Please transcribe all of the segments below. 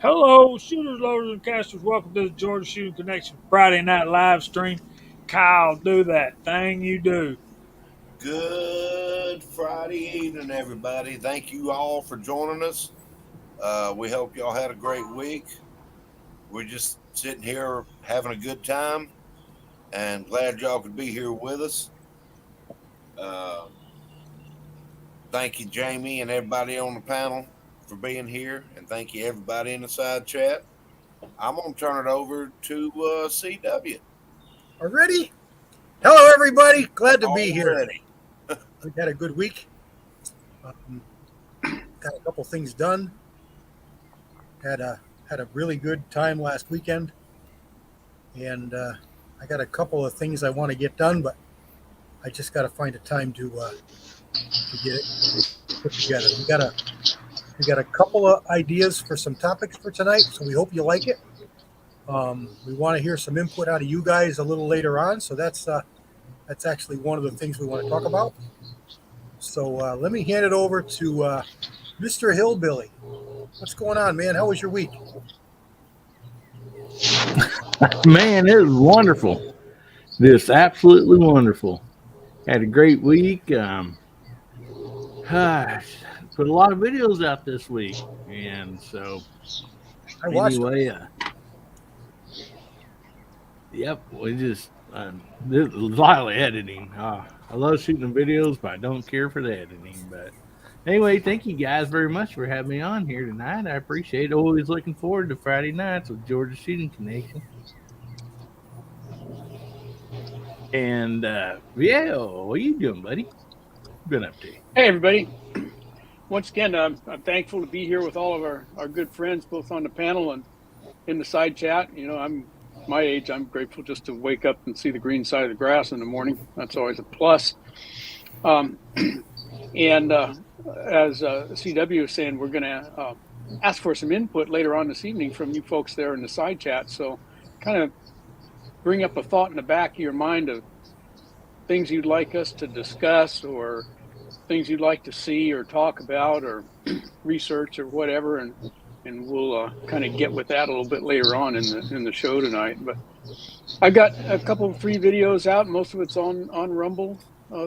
Hello, shooters, loaders, and casters. Welcome to the Georgia Shooting Connection Friday night live stream. Kyle, do that thing you do. Good Friday evening, everybody. Thank you all for joining us. We hope y'all had a great week. We're just sitting here having a good time and glad y'all could be here with us. Uh, Thank you, Jamie, and everybody on the panel for being here. And thank you, everybody in the side chat. I'm going to turn it over to CW Already? Hello, everybody. Glad to be here. already. We've had a good week. Got a couple things done. Had a really good time last weekend, and I got a couple of things I want to get done, but I just got to find a time to get it put together. We got a couple of ideas for some topics for tonight, so we hope you like it. We want to hear some input out of you guys a little later on, so that's actually one of the things we want to talk about. So let me hand it over to Mr. Hillbilly. What's going on, man? How was your week? Man, it was wonderful. Just absolutely wonderful. Had a great week. Put a lot of videos out this week, and so I watched anyway, yep, we just there's a lot of editing. I love shooting videos, but I don't care for the editing. But anyway, thank you guys very much for having me on here tonight. I appreciate it. Always looking forward to Friday nights with Georgia Shooting Connection. And yeah, what are you doing, buddy? What been up to? Hey, everybody. Once again, I'm thankful to be here with all of our good friends, both on the panel and in the side chat. You know, I'm my age. I'm grateful just to wake up and see the green side of the grass in the morning. That's always a plus. And as CW was saying, we're going to ask for some input later on this evening from you folks there in the side chat. So kind of bring up a thought in the back of your mind of things you'd like us to discuss or things you'd like to see or talk about or research or whatever, and we'll kind of get with that a little bit later on in the show tonight. But I've got a couple of free videos out. Most of it's on Rumble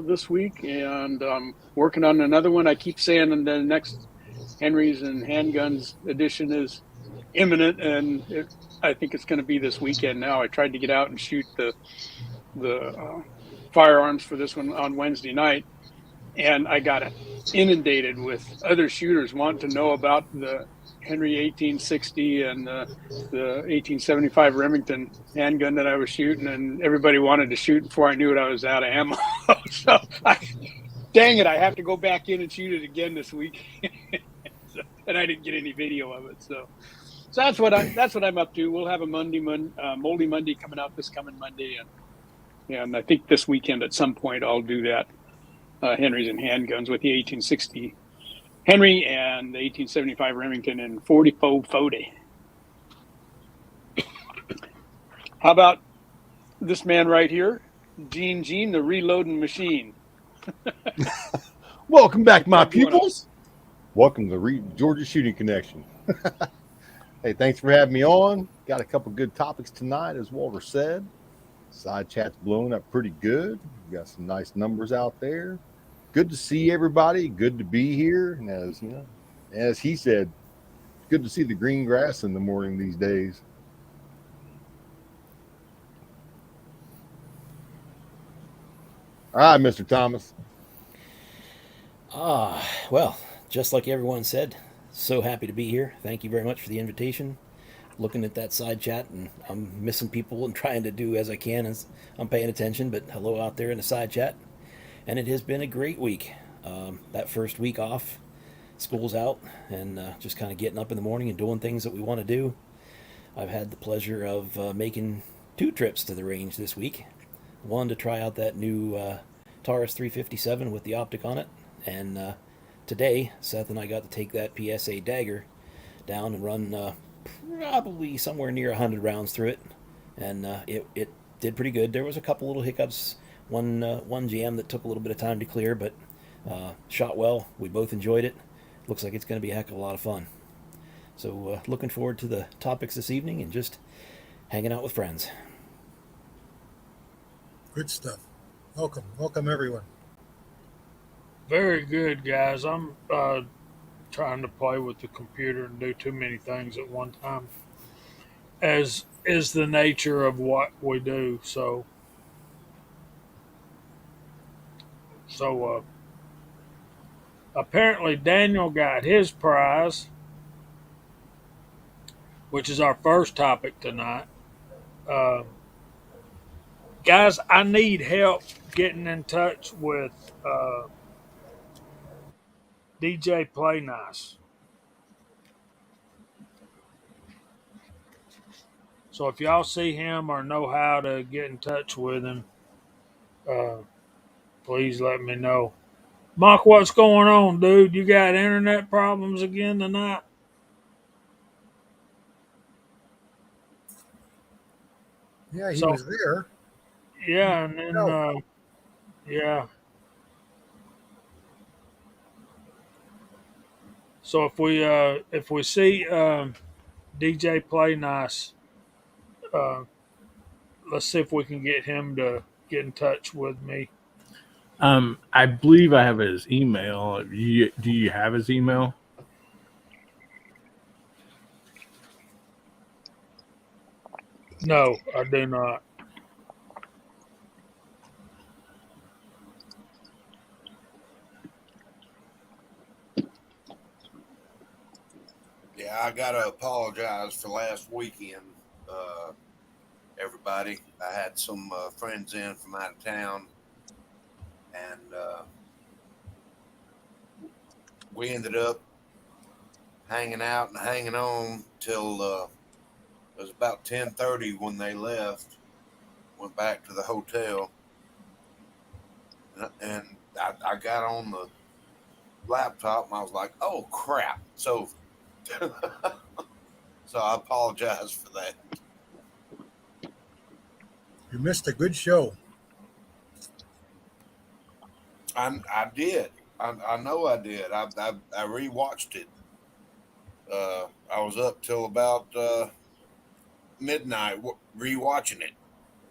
this week, and I'm working on another one. I keep saying the next Henry's and Handguns edition is imminent, and I think it's going to be this weekend now. I tried to get out and shoot the firearms for this one on Wednesday night, and I got inundated with other shooters wanting to know about the Henry 1860 and the 1875 Remington handgun that I was shooting, and everybody wanted to shoot before I knew it. I was out of ammo. So dang it, I have to go back in and shoot it again this week. And I didn't get any video of it. So that's what I'm up to. We'll have a Moldy Monday coming out this coming Monday, and I think this weekend at some point I'll do that. Henry's and handguns with the 1860 Henry and the 1875 Remington and 40. How about this man right here, Gene, the reloading machine? Welcome back, my pupils. Welcome to the Georgia Shooting Connection. Hey, thanks for having me on. Got a couple good topics tonight, as Walter said. Side chat's blowing up pretty good. We got some nice numbers out there. Good to see everybody. Good to be here. And as he said, good to see the green grass in the morning these days. All right, Mr. Thomas. Well, just like everyone said, so happy to be here. Thank you very much for the invitation. Looking at that side chat, and I'm missing people and trying to do as I can as I'm paying attention, but hello out there in the side chat. And it has been a great week. That first week off, school's out, and just kind of getting up in the morning and doing things that we want to do. I've had the pleasure of making 2 trips to the range this week. One to try out that new Taurus 357 with the optic on it, and today Seth and I got to take that PSA dagger down and run probably somewhere near 100 rounds through it, and it did pretty good. There was a couple little hiccups, one jam that took a little bit of time to clear, but shot well. We both enjoyed it. Looks like it's going to be a heck of a lot of fun. So looking forward to the topics this evening and just hanging out with friends. Good stuff. Welcome everyone. Very good, guys. I'm trying to play with the computer and do too many things at one time, as is the nature of what we do. So apparently Daniel got his prize, which is our first topic tonight. Uh, guys, I need help getting in touch with DJ Play Nice. So if y'all see him or know how to get in touch with him, uh, please let me know. Mark, what's going on, dude? You got internet problems again tonight? Yeah, he So was there. yeah, and then No. yeah. So if we see DJ Play Nice, uh, let's see if we can get him to get in touch with me. I believe I have his email. Do you have his email? No, I do not. Yeah, I gotta apologize for last weekend, everybody. I had some friends in from out of town, and we ended up hanging out and hanging on till it was about 10:30 when they left. Went back to the hotel, and I got on the laptop, and I was like, "Oh crap!" So, so I apologize for that. You missed a good show. I did. I know I did. I rewatched it. I was up till about midnight rewatching it,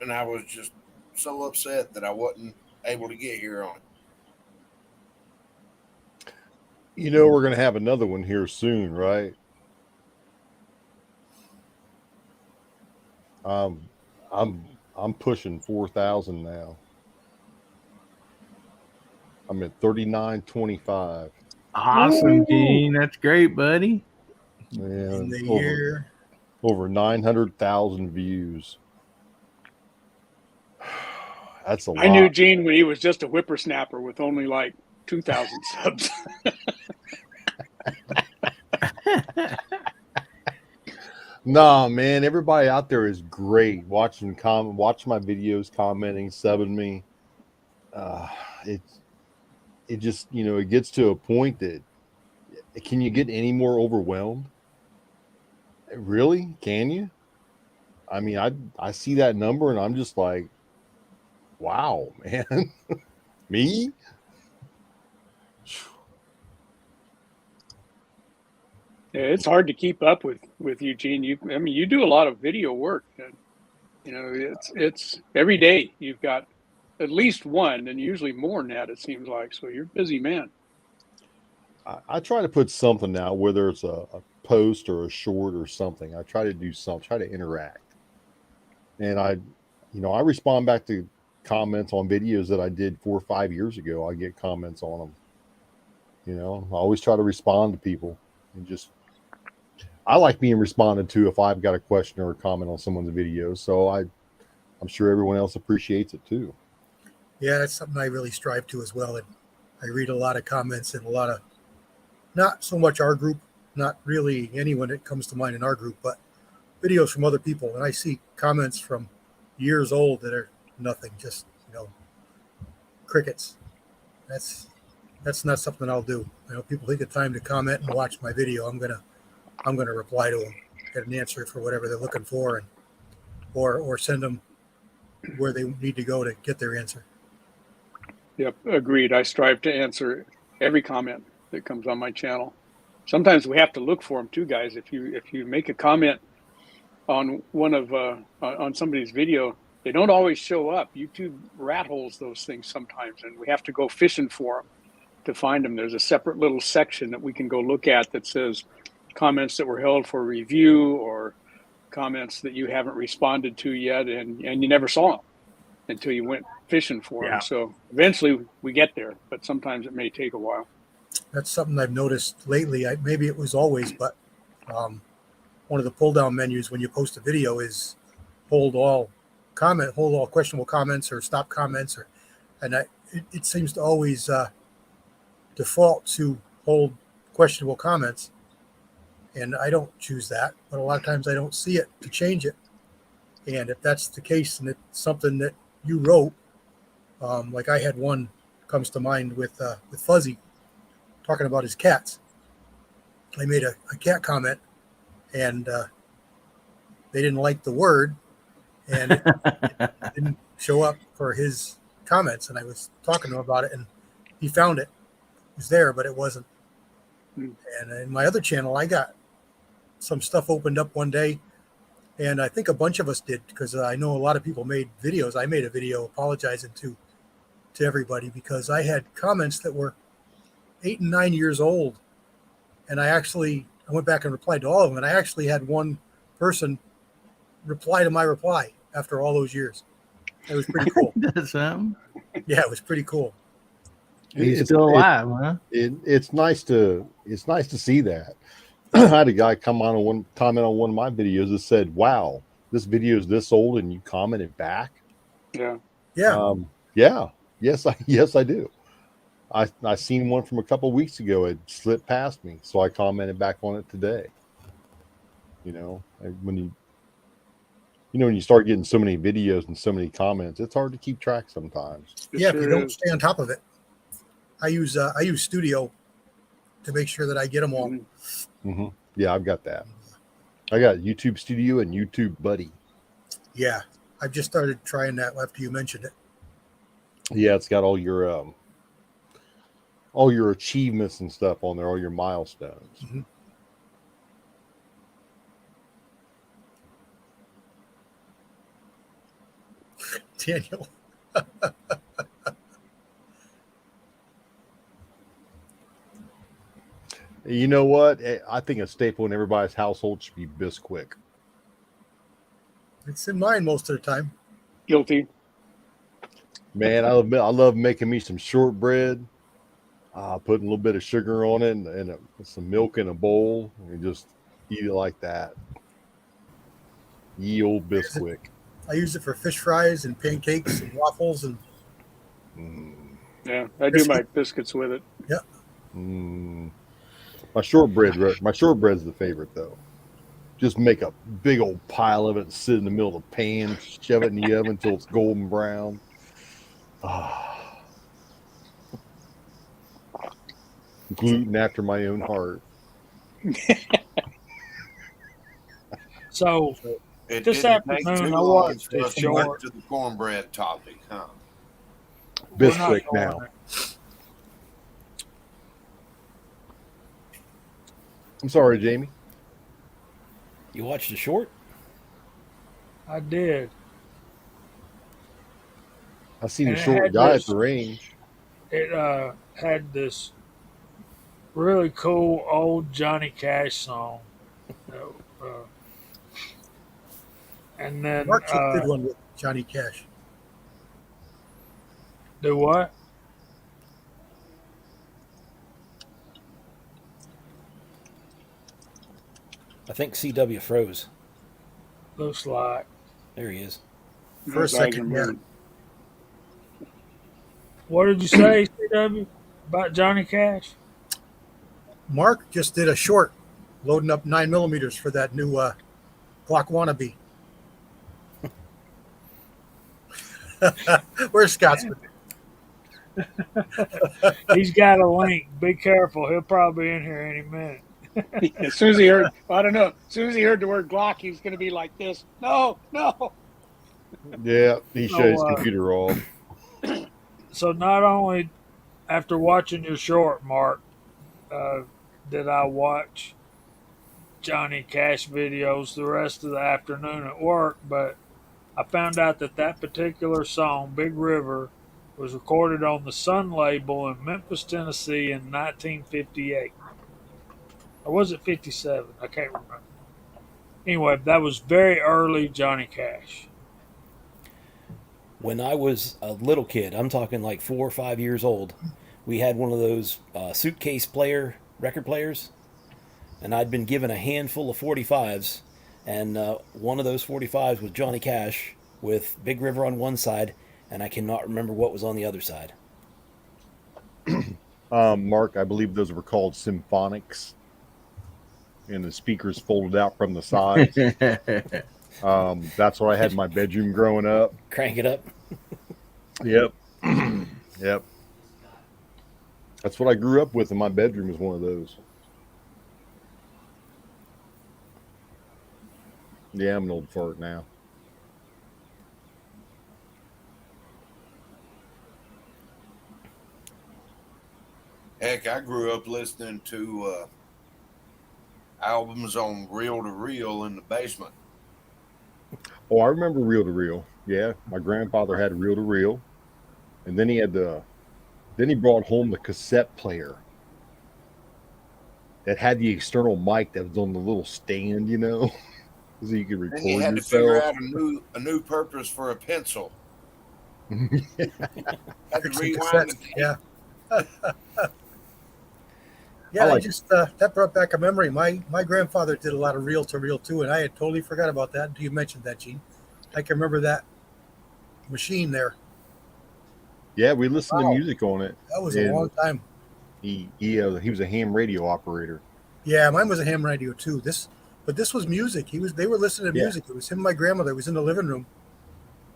and I was just so upset that I wasn't able to get here on it. You know, we're going to have another one here soon, right? Um, I'm pushing 4,000 now. I'm at 3925. Awesome, Gene. That's great, buddy. In And the over year. 900,000 views. That's a I knew lot. Gene when he was just a whippersnapper with only like 2,000 subs. Nah, man, everybody out there is great. Watch my videos, commenting, subbing me. Uh, it just, it gets to a point that can you get any more overwhelmed? Really? Can you? I mean, I see that number and I'm just like, wow, man. Me? Yeah, it's hard to keep up with you, Gene. You do a lot of video work. And, it's every day you've got at least one, and usually more than that. It seems like so. You're a busy man. I try to put something out, whether it's a post or a short or something. I try to do something, try to interact. And I respond back to comments on videos that I did 4 or 5 years ago. I get comments on them. I always try to respond to people and I like being responded to if I've got a question or a comment on someone's video. So I'm sure everyone else appreciates it too. Yeah, that's something I really strive to as well. And I read a lot of comments and a lot of, not so much our group, not really anyone that comes to mind in our group, but videos from other people. And I see comments from years old that are nothing, just, crickets. That's not something I'll do. People take the time to comment and watch my video. I'm gonna reply to them, get an answer for whatever they're looking for, and or send them where they need to go to get their answer. Yep, agreed. I strive to answer every comment that comes on my channel. sometimes we have to look for them too, guys. If you make a comment on one of on somebody's video, they don't always show up. YouTube rat holes those things sometimes, and we have to go fishing for them to find them. There's a separate little section that we can go look at that says comments that were held for review or comments that you haven't responded to yet, and you never saw them until you went fishing for them. Yeah. So eventually we get there, but sometimes it may take a while. That's something I've noticed lately. Maybe it was always, but one of the pull down menus when you post a video is hold all questionable comments or stop comments, it seems to always default to hold questionable comments, and I don't choose that, but a lot of times I don't see it to change it. And if that's the case and it's something that you wrote, like I had one comes to mind with Fuzzy talking about his cats. I made a cat comment, and they didn't like the word, and it didn't show up for his comments. And I was talking to him about it, and he found it. It was there, but it wasn't. And in my other channel, I got some stuff opened up one day, and I think a bunch of us did, because I know a lot of people made videos. I made a video apologizing to everybody because I had comments that were 8 and 9 years old, and I went back and replied to all of them, and I actually had one person reply to my reply after all those years. It was pretty cool. That's something. Yeah, it was pretty cool. He's still alive, huh? It's nice to see that. I had a guy comment on one of my videos that said, "Wow, this video is this old," and you commented back. Yeah. Yeah. Yes, I do. I seen one from a couple of weeks ago. It slipped past me, so I commented back on it today. When you start getting so many videos and so many comments, it's hard to keep track sometimes. Yeah, if you don't stay on top of it. I use Studio to make sure that I get them all. Mm-hmm. Yeah, I've got that. I got YouTube Studio and YouTube Buddy. Yeah, I've just started trying that after you mentioned it. Yeah, it's got all your achievements and stuff on there, all your milestones. Mm-hmm. Daniel. You know what? I think a staple in everybody's household should be Bisquick. It's in mine most of the time. Guilty. Man, I love making me some shortbread. Putting a little bit of sugar on it and some milk in a bowl and just eat it like that. Ye old Bisquick. I use it for fish fries and pancakes and waffles and. Yeah, I do my biscuits with it. Yeah. My shortbread's the favorite though. Just make a big old pile of it and sit in the middle of the pan, shove it in the oven until it's golden brown. Gluten after my own heart. So It this didn't take afternoon, too I long watched for a us to get short. to the cornbread topic, huh? We're not Bisquick going now. there. I'm sorry, Jamie. You watched a short? I did. I seen And a it short had guy this- at the range. It had this really cool old Johnny Cash song. And then Mark's a good one with Johnny Cash. do what? I think CW froze. Looks like. There he is. For a second, yeah. What did you say, CW, about Johnny Cash? Mark just did a short loading up 9mm for that new Glock wannabe. Where's Scotsman? He's got a link. Be careful. He'll probably be in here any minute. As soon as he heard, I don't know. As soon as he heard the word Glock, he's going to be like this. No. Yeah, he So, shut his computer off. So not only after watching your short, Mark, did I watch Johnny Cash videos the rest of the afternoon at work, but I found out that that particular song, Big River, was recorded on the Sun label in Memphis, Tennessee in 1958. Or was it 57? I can't remember. Anyway, that was very early Johnny Cash. When I was a little kid, I'm talking like 4 or 5 years old, we had one of those suitcase player record players, and I'd been given a handful of 45s, and one of those 45s was Johnny Cash with Big River on one side, and I cannot remember what was on the other side. Mark, I believe those were called symphonics, and the speakers folded out from the sides. That's what I had in my bedroom growing up. Crank it up. Yep. Yep. That's what I grew up with in my bedroom, is one of those. Yeah, I'm an old fart now. Heck, I grew up listening to albums on reel to reel in the basement. Oh, I remember reel to reel. Yeah, my grandfather had reel to reel, and then he brought home the cassette player that had the external mic that was on the little stand, so you could Then you record had to figure yourself. out a new purpose for a pencil. Had to Fixing rewind cassettes. the tape. Yeah. Yeah, I I like- just that brought back a memory. My grandfather did a lot of reel to reel too, and I had totally forgot about that until you mentioned that, Gene. I can remember that machine there. Yeah, we listened to Wow. music on it. That was a And long time. he was a ham radio operator. Yeah, mine was a ham radio too. But this was music. They were listening to Yeah. music. It was him and my grandmother. It was in the living room,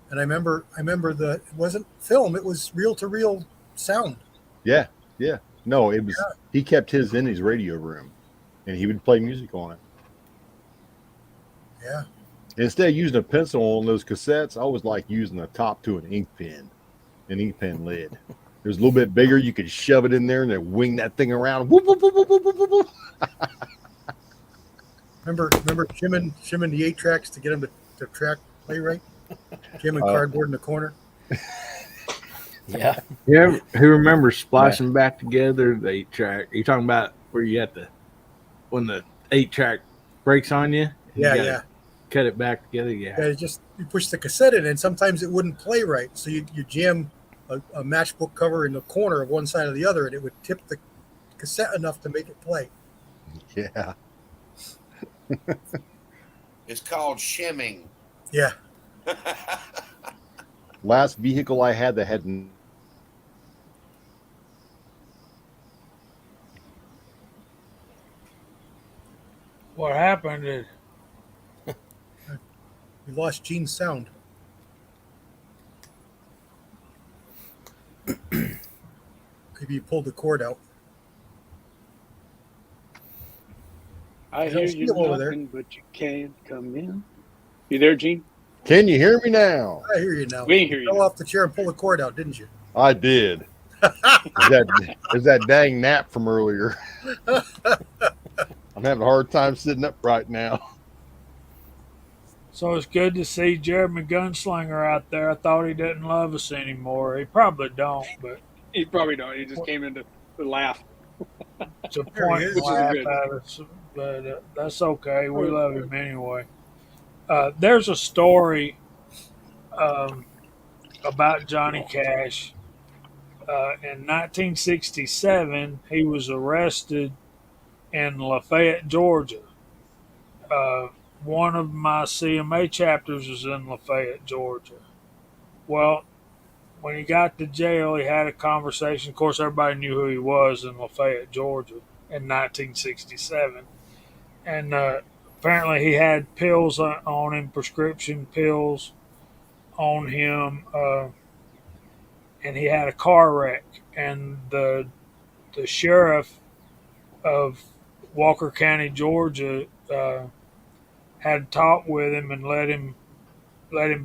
and I remember it wasn't film. It was reel to reel sound. Yeah, yeah. No, it was. He kept his in his radio room, and he would play music on it. Yeah. Instead of using a pencil on those cassettes, I was like using the top to an ink pen lid. It was a little bit bigger. You could shove it in there and then wing that thing around. Whoop, whoop, whoop, whoop, whoop, whoop, whoop. Remember shimming the 8 tracks to get them to track play right? Shimming cardboard in the corner. Yeah. Yeah, who remembers splicing back together the 8-track? Are you talking about where you have to, when the 8-track breaks on you? Yeah, you gotta yeah. Cut it back together. Yeah. Yeah, you push the cassette in, and sometimes it wouldn't play right. So you jam a matchbook cover in the corner of one side or the other, and it would tip the cassette enough to make it play. Yeah. It's called shimming. Yeah. Last vehicle I had that had What happened? We lost Gene's sound. Maybe you pulled the cord out. I I hear don't see you him over there. knocking, but you can't come in. You there, Gene? Can you hear me now? I hear you now. We hear you fell now. off the chair and pulled the cord out, didn't you? I did. Is that dang nap from earlier? I'm having a hard time sitting up right now. So it's good to see Jeremy Gunslinger out there. I thought he didn't love us anymore. He probably don't, but He probably don't. He just came in to laugh. to There he point is. and laugh Good. at us. But that's okay. We love him anyway. There's a story about Johnny Cash. In 1967, he was arrested in Lafayette, Georgia. One of my CMA chapters was in Lafayette, Georgia. Well, when he got to jail, he had a conversation. Of course, everybody knew who he was in Lafayette, Georgia in 1967. And apparently he had pills on him, prescription pills on him. And he had a car wreck. And the sheriff of Walker County, Georgia, had talked with him and led him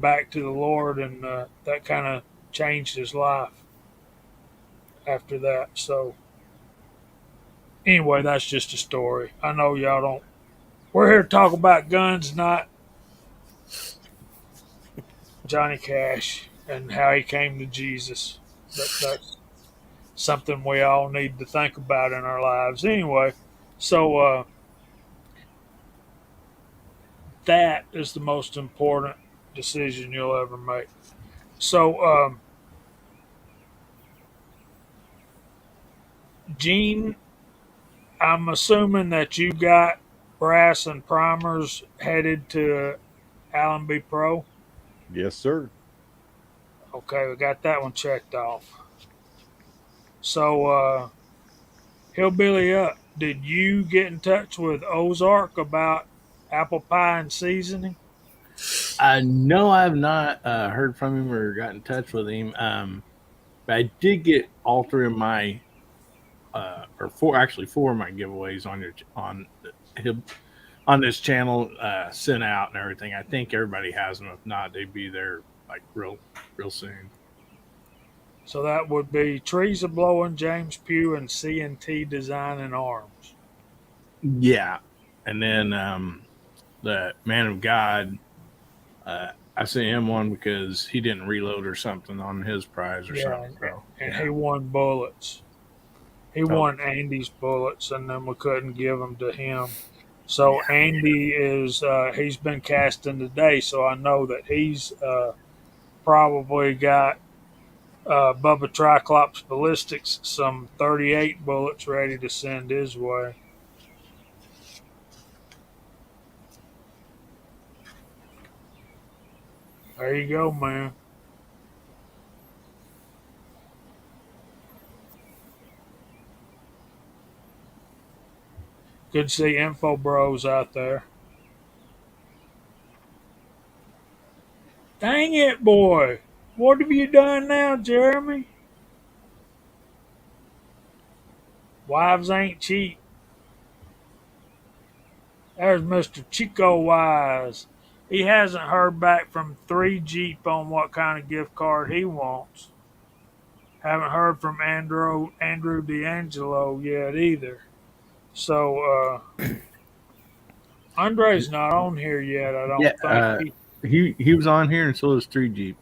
back to the Lord, and that kind of changed his life after that. So Anyway, that's just a story. I know y'all don't. We're here to talk about guns, not Johnny Cash and how he came to Jesus. But that's something we all need to think about in our lives. Anyway, so that is the most important decision you'll ever make. So, Gene, I'm assuming that you got brass and primers headed to Allenby Pro. Yes, sir. Okay, we got that one checked off. So, Hillbilly Up, did you get in touch with Ozark about apple pie and seasoning? I know I've not heard from him or got in touch with him. But I did get all three of my, or four of my giveaways him on this channel sent out and everything. I think everybody has them. If not, they'd be there like real soon. So that would be Trees Are Blowing, James Pugh, and C&T Design and Arms. Yeah, and then the Man of God. I sent him one because he didn't reload or something on his prize or Yeah, something. So, and yeah. he won bullets. He Oh. won Andy's bullets, and then we couldn't give them to him. So Andy is he's been casting today, so I know that he's probably got Bubba Triclops Ballistics some 38 bullets ready to send his way. There you go, man. Good to see Info Bros out there. Dang it, boy. What have you done now, Jeremy? Wives ain't cheap. There's Mr. Chico Wise. He hasn't heard back from 3 Jeep on what kind of gift card he wants. Haven't heard from Andrew D'Angelo yet either. So Andre's not on here yet, I don't think. He was on here and so was 3 Jeep.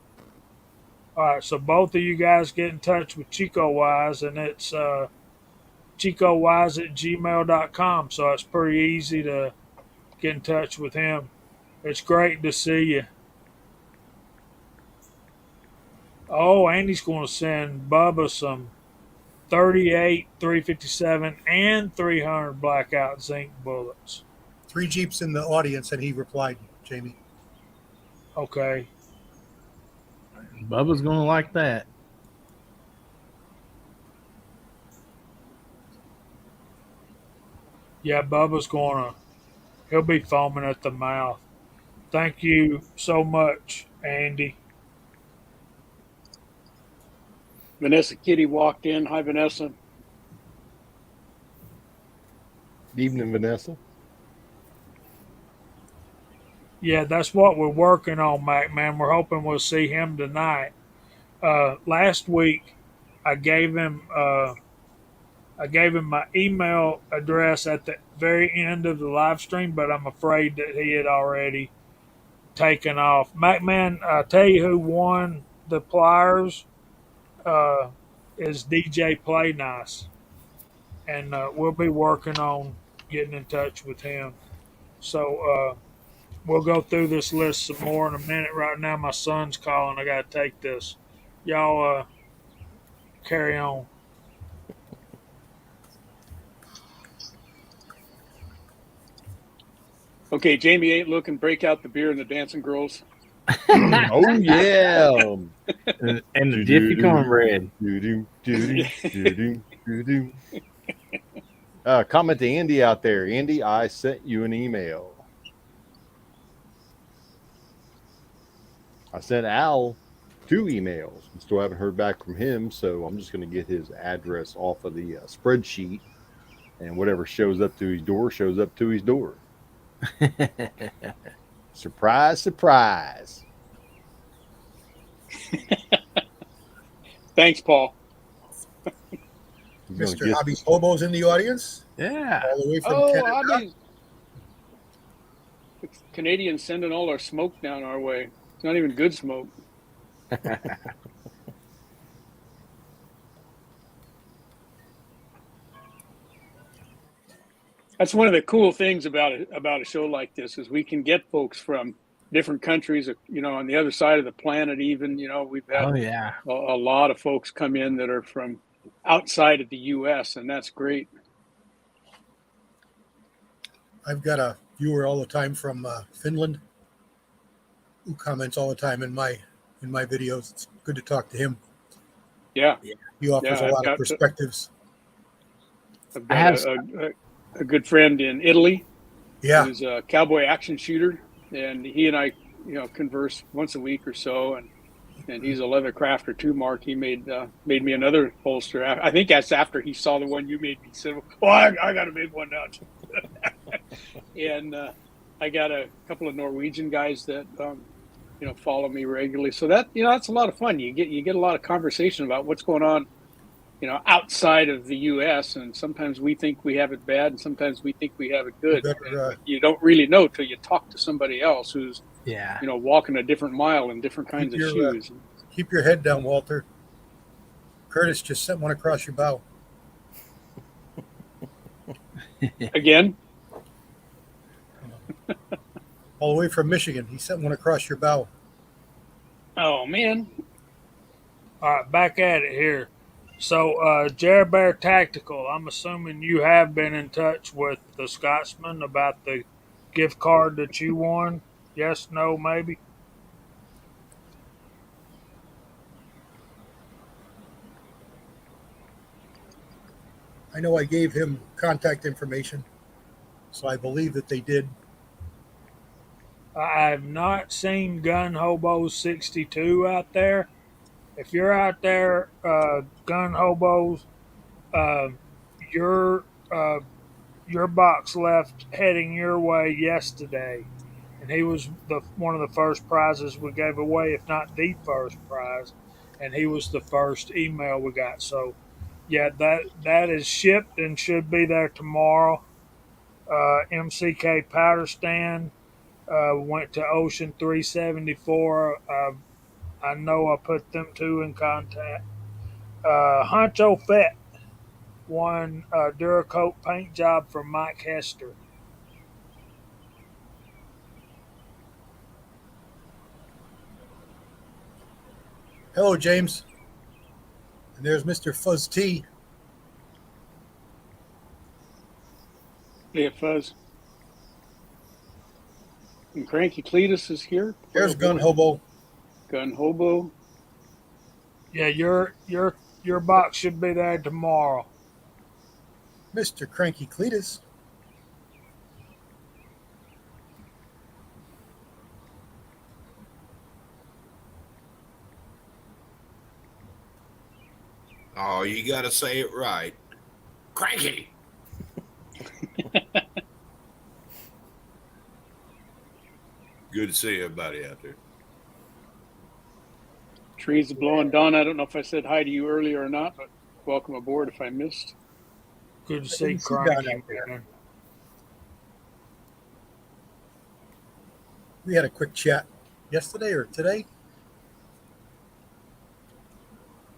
All right, so both of you guys get in touch with Chico Wise, and it's chicowise@gmail.com. So it's pretty easy to get in touch with him. It's great to see you. Oh, Andy's going to send Bubba some 38, 357, and 300 blackout zinc bullets. 3 Jeeps in the audience, and he replied, Jamie. Okay. Bubba's gonna like that. Yeah, he'll be foaming at the mouth. Thank you so much, Andy. Vanessa Kitty walked in. Hi, Vanessa. Evening, Vanessa. Yeah, that's what we're working on, Mac, man. We're hoping we'll see him tonight. Last week, I gave him my email address at the very end of the live stream, but I'm afraid that he had already taken off. Mac, man, I tell you who won the pliers is DJ Play Nice, and we'll be working on getting in touch with him. So we'll go through this list some more in a minute. Right now, my son's calling. I got to take this. Y'all carry on. Okay, Jamie ain't looking. Break out the beer and the dancing girls. Oh yeah. And the Jiffy cornbread. Comment to Andy out there. Andy, I sent you an email. I sent Al 2 emails. I still haven't heard back from him, so I'm just going to get his address off of the spreadsheet, and whatever shows up to his door shows up to his door. Surprise, surprise. Thanks, Paul. Mr. Hobby's Hobo's in the audience. Yeah. all the way from Oh, Canada. I mean, the Canadians sending all our smoke down our way. It's not even good smoke. That's one of the cool things about a show like this is we can get folks from different countries, on the other side of the planet. Even we've had Oh yeah. a lot of folks come in that are from outside of the U.S., and that's great. I've got a viewer all the time from Finland who comments all the time in my videos. It's good to talk to him. Yeah, He offers yeah. a lot of perspectives. I've I got have. a good friend in Italy Yeah, who's a cowboy action shooter, and he and I, converse once a week or so, and he's a leather crafter too. Mark, he made me another holster. I think that's after he saw the one you made me. He said, "Oh, I got to make one now." And I got a couple of Norwegian guys that follow me regularly. So that that's a lot of fun. You get a lot of conversation about what's going on, outside of the U.S. And sometimes we think we have it bad, and sometimes we think we have it you good. better But you don't really know till you talk to somebody else who's Yeah. walking a different mile in different kinds of shoes. keep your head down, Walter. Curtis just sent one across your bow. Again, All the way from Michigan. He sent one across your bow. oh man, All right, back at it here. So, Jerry Bear Tactical, I'm assuming you have been in touch with the Scotsman about the gift card that you won. Yes, no, maybe? I know I gave him contact information, so I believe that they did. I have not seen Gun Hobo 62 out there. If you're out there, Gun Hobos, uh, your your box left heading your way yesterday, and he was the one of the first prizes we gave away, if not the first prize, and he was the first email we got. So, yeah, that is shipped and should be there tomorrow. MCK Powder Stand went to Ocean 374. I know I put them two in contact. Honcho Fett won a Duracoat paint job from Mike Hester. Hello, James. And there's Mr. Fuzz T. yeah, Fuzz. And Cranky Cletus is here. There's Gun Hobo. Gun Hobo. Yeah, your box should be there tomorrow. Mr. Cranky Cletus. Oh, you got to say it right. Cranky. Good to see everybody out there. Trees are blowing. Don, I don't know if I said hi to you earlier or not, but welcome aboard if I missed. Good to I see didn't see Don Cranky. out there. Man. We had a quick chat yesterday or today.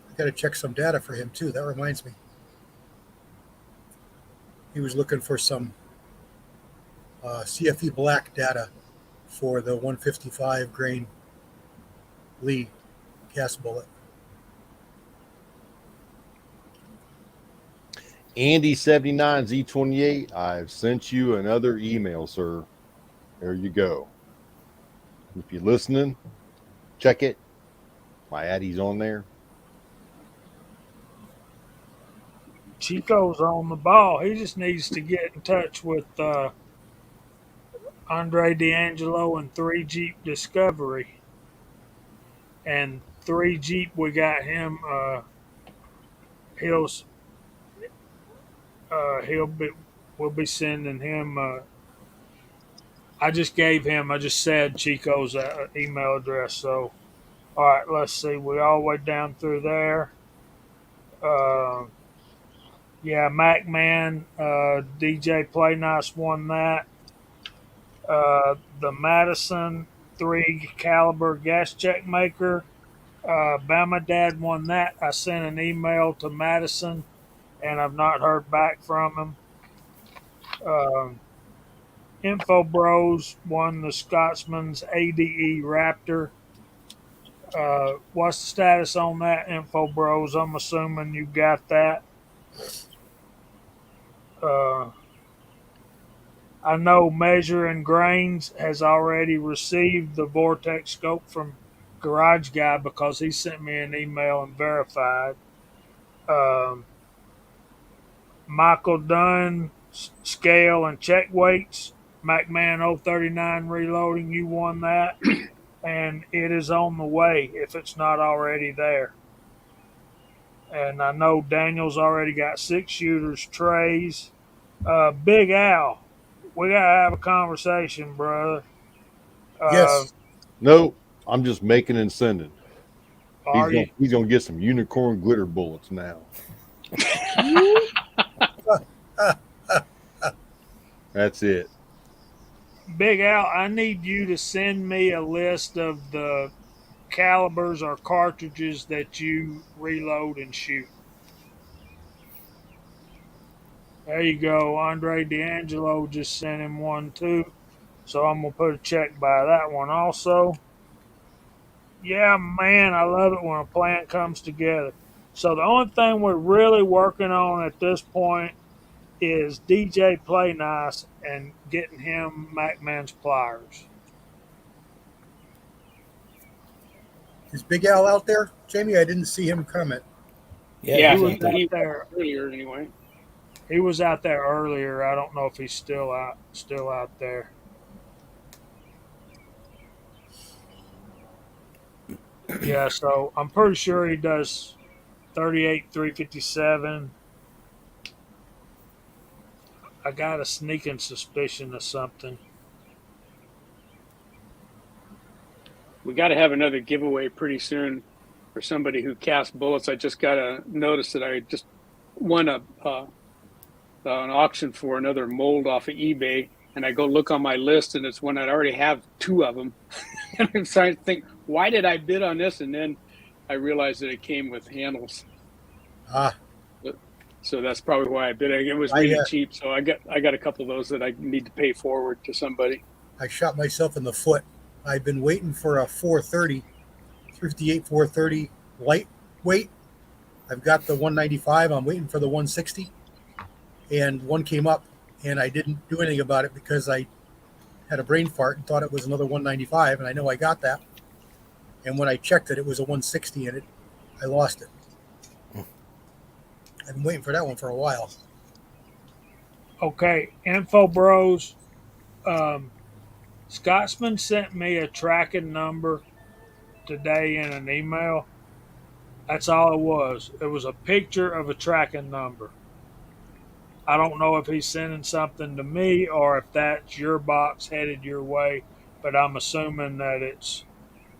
I got to check some data for him too. That reminds me. He was looking for some CFE black data for the 155 grain Lee cast bullet. Andy79Z28, I've sent you another email, sir. There you go. If you're listening, check it. My Addie's on there. Chico's on the ball. He just needs to get in touch with Andre D'Angelo and 3 Jeep Discovery. And 3 Jeep, we got him. He'll be. We'll be sending him. I just said Chico's email address. So, all right, let's see. We all the way down through there. Yeah, MacMan, DJ Play Nice won that. The Madison 3 caliber gas check maker. Bama Dad won that. I sent an email to Madison and I've not heard back from him. Info Bros won the Scotsman's ADE Raptor. What's the status on that, Info Bros? I'm assuming you got that. Uh, I know Measuring Grains has already received the Vortex scope from Garage Guy because he sent me an email and verified. Um, Michael Dunn, scale and check weights. MacMan 039 reloading, you won that. And it is on the way if it's not already there. And I know Daniel's already got 6 shooters, trays. Big Al, we got to have a conversation, brother. Uh, Yes. No, I'm just making and sending. are you? He's gonna get some unicorn glitter bullets now. That's it. Big Al, I need you to send me a list of the calibers or cartridges that you reload and shoot. There you go. Andre D'Angelo just sent him one too. So I'm going to put a check by that one also. Yeah, man, I love it when a plan comes together. So the only thing we're really working on at this point is DJ Play Nice and getting him MacMan's pliers. Is Big Al out there, Jamie? I didn't see him comment. Yeah, Yeah, He he's was out there. out he there. earlier anyway. He was out there earlier. I don't know if he's still out there. Yeah, so I'm pretty sure he does 38 357. I got a sneaking suspicion of something. We got to have another giveaway pretty soon for somebody who casts bullets. I just got a notice that I just won an auction for another mold off of eBay, and I go look on my list, and it's one I already have 2 of them. And I'm starting to think, why did I bid on this? And then I realized that it came with handles. Ah, So that's probably why I bid. It was I really cheap, so I got a couple of those that I need to pay forward to somebody. I shot myself in the foot. I've been waiting for a 430, 358 430 lightweight. I've got the 195. I'm waiting for the 160, and one came up, and I didn't do anything about it because I had a brain fart and thought it was another 195, and I know I got that. And when I checked it, it was a 160, and I lost it. I've been waiting for that one for a while. Okay, Info Bros. Scotsman sent me a tracking number today in an email. That's all it was. It was a picture of a tracking number. I don't know if he's sending something to me or if that's your box headed your way, but I'm assuming that it's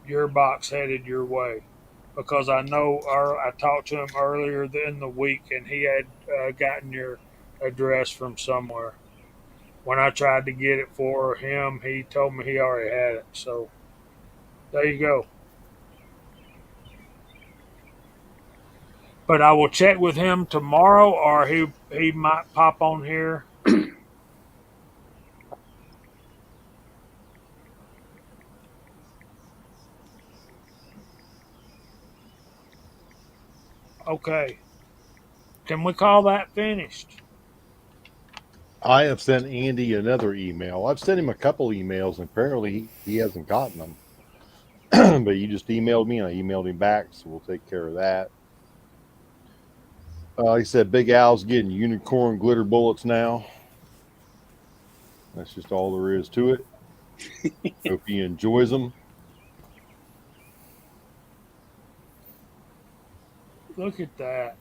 your box headed your way because I know I talked to him earlier in the week and he had gotten your address from somewhere. When I tried to get it for him, he told me he already had it. So there you go. But I will check with him tomorrow, or he might pop on here. Okay. Can we call that finished? I have sent Andy another email. I've sent him a couple emails, and apparently he hasn't gotten them. But you just emailed me, and I emailed him back, so we'll take care of that. He said Big Al's getting unicorn glitter bullets now. That's just all there is to it. Hope he enjoys them. Look at that.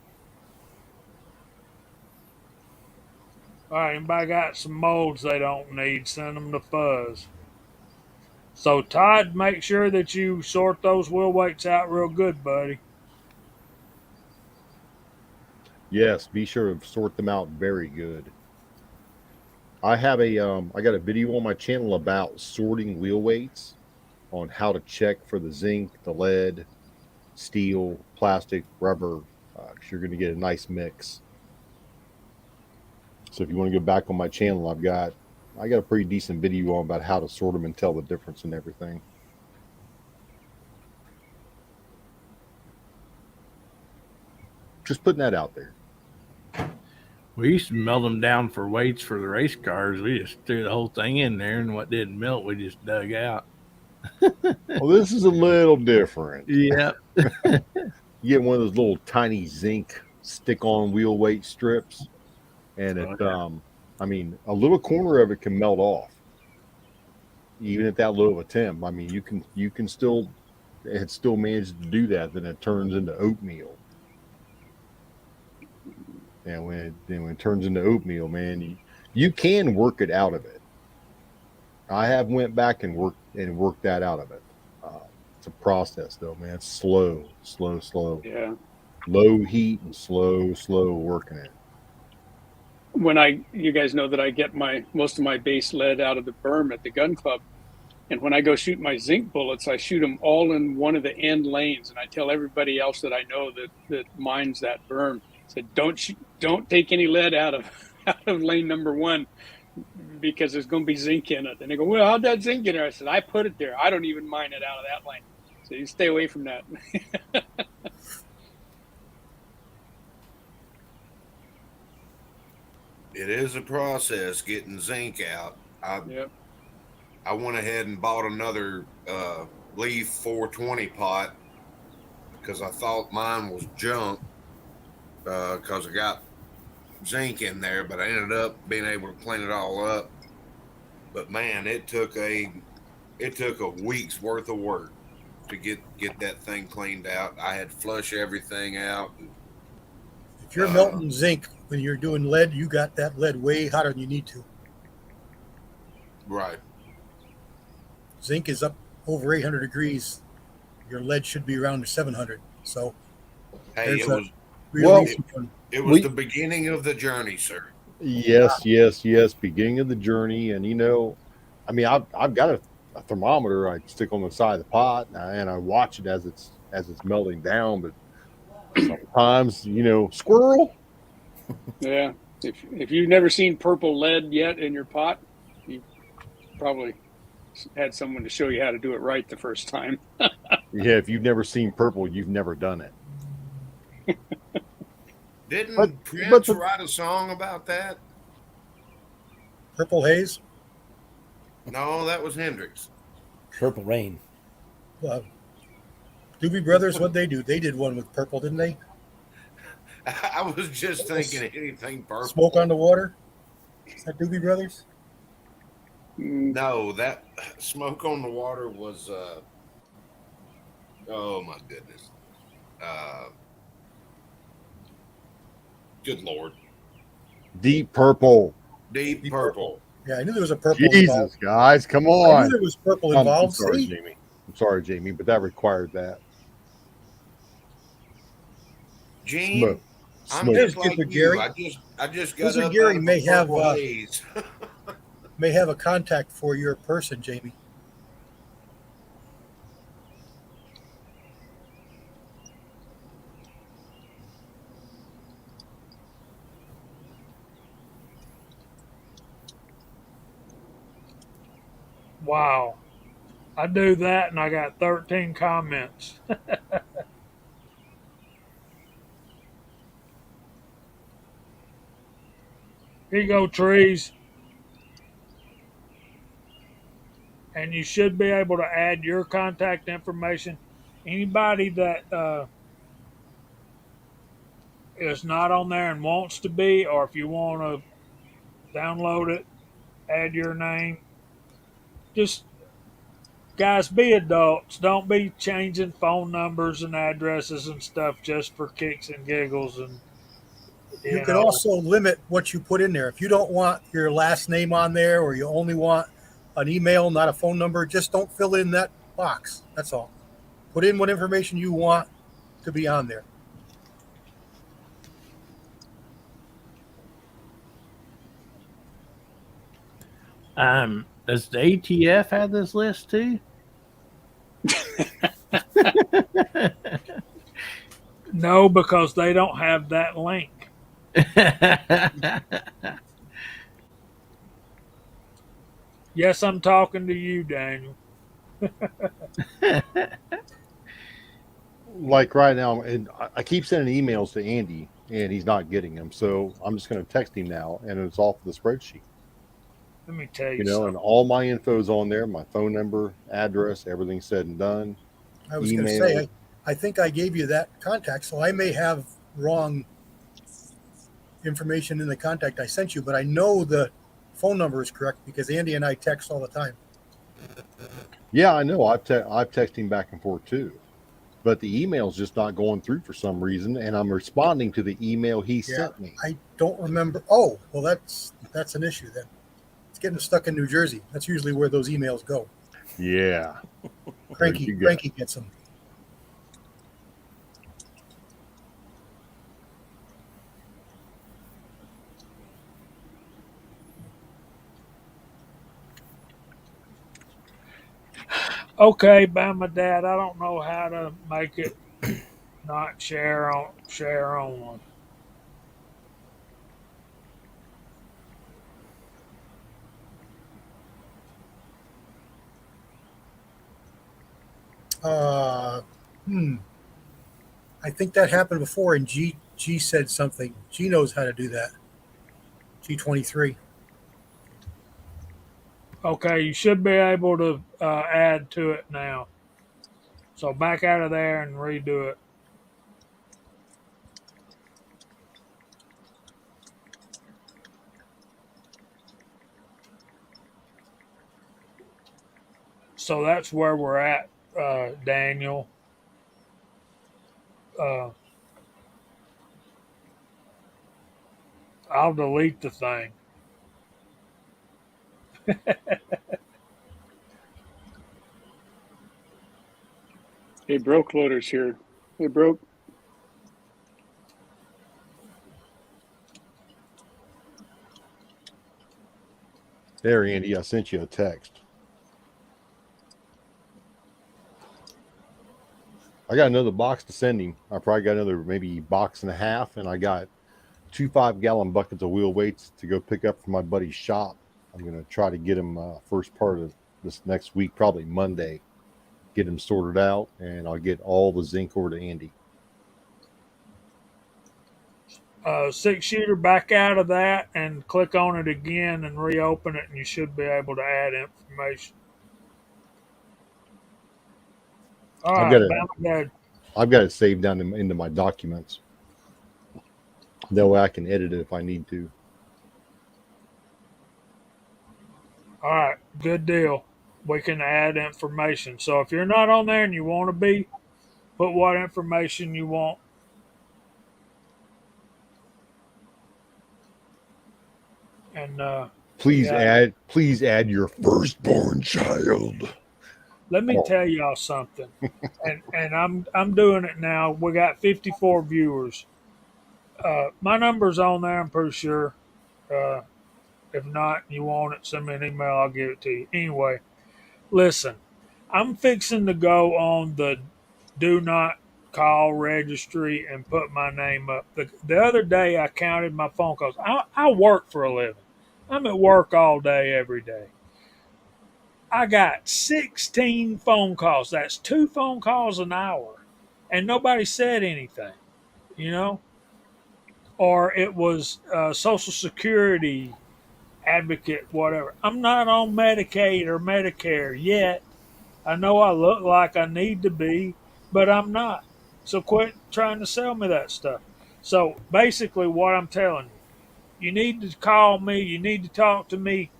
All right, anybody got some molds they don't need, send them to Fuzz. So, Todd, make sure that you sort those wheel weights out real good, buddy. Yes, be sure to sort them out very good. I have I got a video on my channel about sorting wheel weights on how to check for the zinc, the lead, steel, plastic, rubber, because you're going to get a nice mix. So if you want to go back on my channel, I got a pretty decent video on about how to sort them and tell the difference and everything. Just putting that out there. We used to melt them down for weights for the race cars. We just threw the whole thing in there, and what didn't melt, we just dug out. Well, this is a little different. Yeah. You get one of those little tiny zinc stick-on wheel weight strips, and it, I mean, a little corner of it can melt off, even at that low of a temp. I mean, you can still, it still manages to do that. Then it turns into oatmeal, and when it turns into oatmeal, man, you can work it out of it. I have went back and worked that out of it. It's a process, though, man. It's slow. Yeah. Low heat and slow working it. You guys know that I get most of my base lead out of the berm at the gun club, and when I go shoot my zinc bullets, I shoot them all in one of the end lanes, and I tell everybody else that I know that mines that berm, said don't take any lead out of lane number 1, because there's going to be zinc in it. And they go, well, how'd that zinc in there? I said, I put it there. I don't even mine it out of that lane. So you stay away from that. It is a process getting zinc out. I went ahead and bought another Leaf 420 pot because I thought mine was junk because I got zinc in there, but I ended up being able to clean it all up. But man, it took a week's worth of work to get that thing cleaned out. I had to flush everything out. If you're melting zinc when you're doing lead, you got that lead way hotter than you need to. Right. Zinc is up over 800 degrees. Your lead should be around 700. So hey, it was the beginning of the journey, sir. Yes. Beginning of the journey. And, I mean, I've got a thermometer I stick on the side of the pot, and I watch it as it's melting down. But sometimes, squirrel. Yeah. If you've never seen purple lead yet in your pot, you probably had someone to show you how to do it right the first time. Yeah, if you've never seen purple, you've never done it. Didn't Prince write a song about that? Purple haze? No, that was Hendrix. Purple rain. Doobie Brothers, what'd they do? They did one with purple, didn't they? I was just thinking of anything purple. Smoke on the Water? Is that Doobie Brothers? No, that Smoke on the Water was oh my goodness. Good Lord. Deep Purple. Deep Purple. Yeah, I knew there was a purple Jesus, involved. guys, come on. I knew there was purple involved. I'm sorry, Jamie, but that required that. Gene, I'm just like you. Gary. I just got up Gary out of may have haze. may have a contact for your person, Jamie. Wow. I do that and I got 13 comments. Here you go, trees. And you should be able to add your contact information. Anybody that is not on there and wants to be, or if you want to download it, add your name. Just, guys, be adults. Don't be changing phone numbers and addresses and stuff just for kicks and giggles. And you can also limit what you put in there. If you don't want your last name on there, or you only want an email, not a phone number, just don't fill in that box. That's all. Put in what information you want to be on there. Does the ATF have this list too? No, because they don't have that link. Yes, I'm talking to you, Daniel. Like right now, and I keep sending emails to Andy, and he's not getting them. So I'm just going to text him now, and it's off the spreadsheet. Let me tell You you know, and something. all my info's on there, my phone number, address, everything said and done, I was going to say, email. I think I gave you that contact, so I may have wrong information in the contact I sent you, but I know the phone number is correct because Andy and I text all the time. Yeah, I know. I've texted him back and forth too, but the email's just not going through for some reason, and I'm responding to the email he Yeah, sent me. I don't remember. Oh, well, that's an issue then. It's getting stuck in New Jersey. That's usually where those emails go. Yeah, there you go. Cranky gets them. Okay, Bama Dad, I don't know how to make it not share only. Uh, hmm. I think that happened before, and G said something. G knows how to do that. G23. Okay, you should be able to add to it now. So back out of there and redo it. So that's where we're at, Daniel. Uh, I'll delete the thing. Hey, broke loaders here. Hey, broke. There, Andy, I sent you a text. I got another box to send him. I probably got another maybe box and a half, and I got 2 5-gallon buckets of wheel weights to go pick up from my buddy's shop. I'm going to try to get him first part of this next week, probably Monday, get him sorted out, and I'll get all the zinc over to Andy. 6 shooter, back out of that and click on it again and reopen it, and you should be able to add information. All I've right, got it. Bama Dad. I've got it saved down into my documents. That way I can edit it if I need to. All right, good deal. We can add information. So if you're not on there and you want to be, put what information you want. And yeah, Please add your firstborn child. let me Oh, tell y'all something. And I'm doing it now. We got 54 viewers. My number's on there. I'm pretty sure. Uh, if not, you want it, send me an email. I'll give it to you. Anyway, listen. I'm fixing to go on the do not call registry and put my name up. The other day, I counted my phone calls. I work for a living. I'm at work all day, every day. I got 16 phone calls. That's 2 phone calls an hour. And nobody said anything, you know? Or it was Social Security advocate, whatever. I'm not on Medicaid or Medicare yet. I know I look like I need to be, but I'm not. So quit trying to sell me that stuff. So basically, what I'm telling you, you need to call me. You need to talk to me.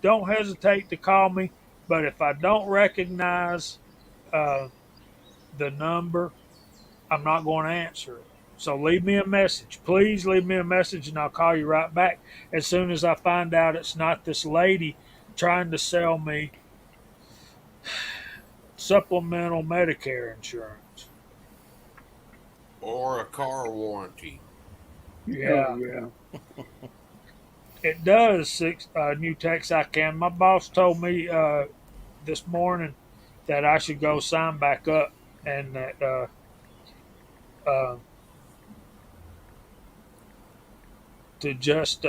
Don't hesitate to call me. But if I don't recognize uh, the number, I'm not going to answer it. So leave me a message. Please leave me a message and I'll call you right back as soon as I find out it's not this lady trying to sell me supplemental Medicare insurance. Or a car warranty. Oh Yeah. yeah. It does. Six new text I can. My boss told me this morning that I should go sign back up, and that uh, to just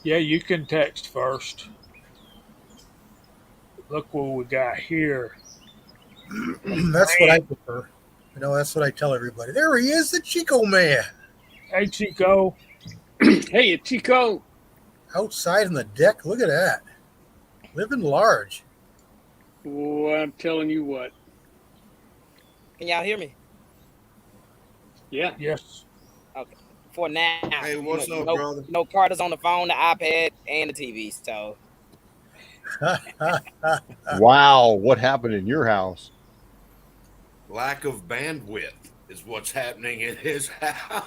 yeah, you can text first. Look what we got here. That's what I prefer. That's what I tell everybody. There he is, the Chico man, Hey Chico, Hey, Chico. outside on the deck. Look at that, living large. Oh, I'm telling you what. Can y'all hear me? Yeah. yes, Okay. For now, Hey, what's up, brother? Carter's on the phone, the iPad, and the TV. So Wow, what happened in your house? Lack of bandwidth is what's happening in his house.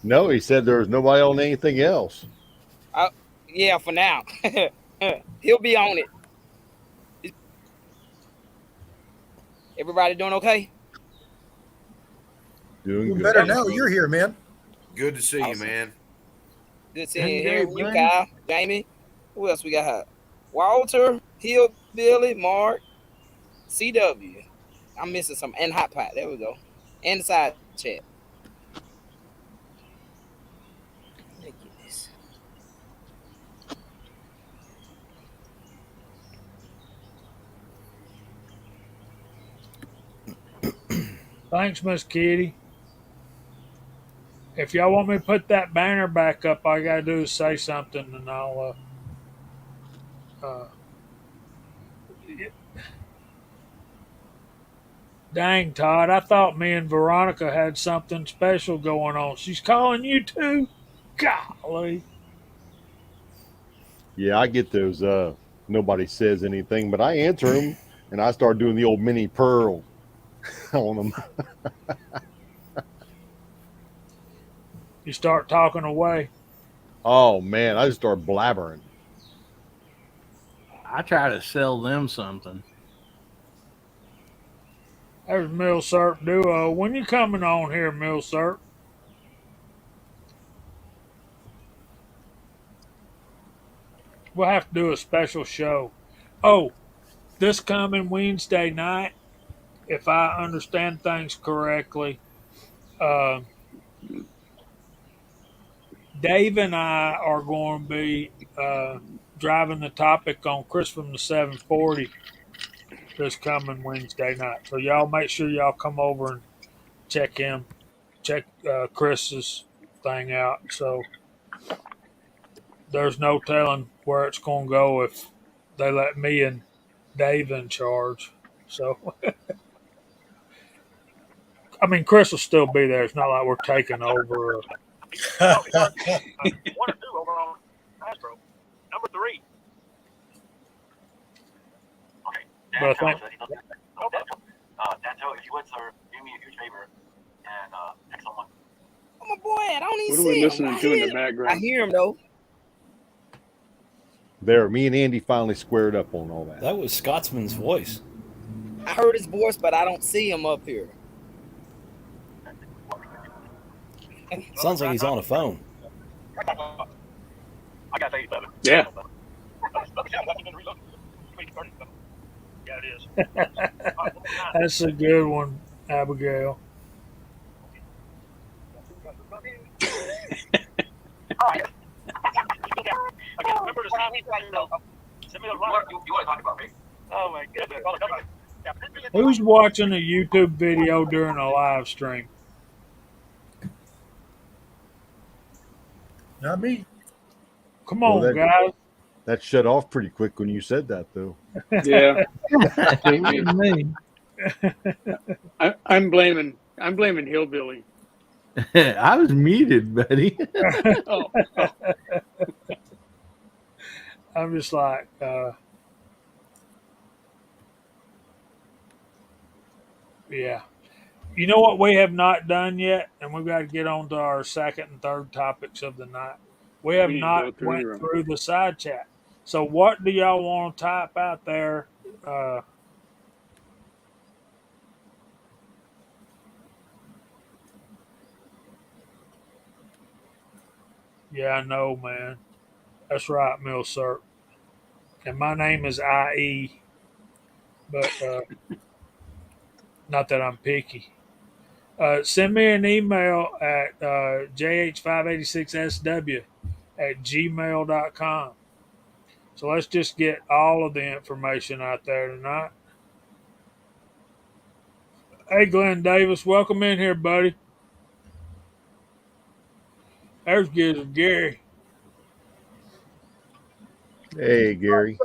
No, he said there was nobody on anything else. yeah, for now. He'll be on it. Everybody doing okay? Doing Doing good. better now. You're here, man. Good to see you, Awesome. man. Good Any seeing day, hearing you, buddy. Kyle, Jamie. Who else we got? Walter, Hillbilly, Mark, CW. I'm missing some, and Hot Pot. There we go. And the side chat. Let me get this. thanks, Miss Kitty. If y'all want me to put that banner back up, all I gotta do is say something, and I'll. Dang, Todd, I thought me and Veronica had something special going on. She's calling you too? Golly. Yeah, I get those. Nobody says anything, but I answer them, and I start doing the old mini pearl on them. You start talking away. Oh man, I just start blabbering. I try to sell them something. There's Milsurp Duo. When you coming on here, Milsurp? We'll have to do a special show. Oh, this coming Wednesday night, if I understand things correctly, uh, Dave and I are going to be driving the topic on Chris from the 740 this coming Wednesday night. So y'all make sure y'all come over and check Chris's thing out. So there's no telling where it's going to go if they let me and Dave in charge. So I mean, Chris will still be there. It's not like we're taking over. One or two over on Astro. Number 3. Okay. But I think Danto, if you would, sir, do me a huge favor and text someone. Oh, my boy, I don't even What are we see him. listening I to in hear the him. I background? hear him, though. There, me and Andy finally squared up on all that. That was Scotsman's voice. I heard his voice, but I don't see him up here. Sounds like he's on a phone. I got 87. Yeah. Yeah, it is. that's a good one, Abigail. Alright. Okay, remember to send me send me the run. You want to talk about me? Oh my goodness. Who's watching a YouTube video during a live stream? Not me. Come Well, on, guys. that shut off pretty quick when you said that, though. Yeah. Me. I'm blaming Hillbilly. I was muted, buddy. Oh. I'm just like, yeah. You know what we have not done yet, and we've got to get on to our second and third topics of the night. We have We need to not go through went them. through the side chat. So what do y'all want to type out there? Yeah, I know, man. That's right, Milsurp. And my name is IE, but not that I'm picky. Send me an email at jh586sw at gmail.com. So let's just get all of the information out there tonight. Hey, Glenn Davis, welcome in here, buddy. There's Gary. Hey, Gary.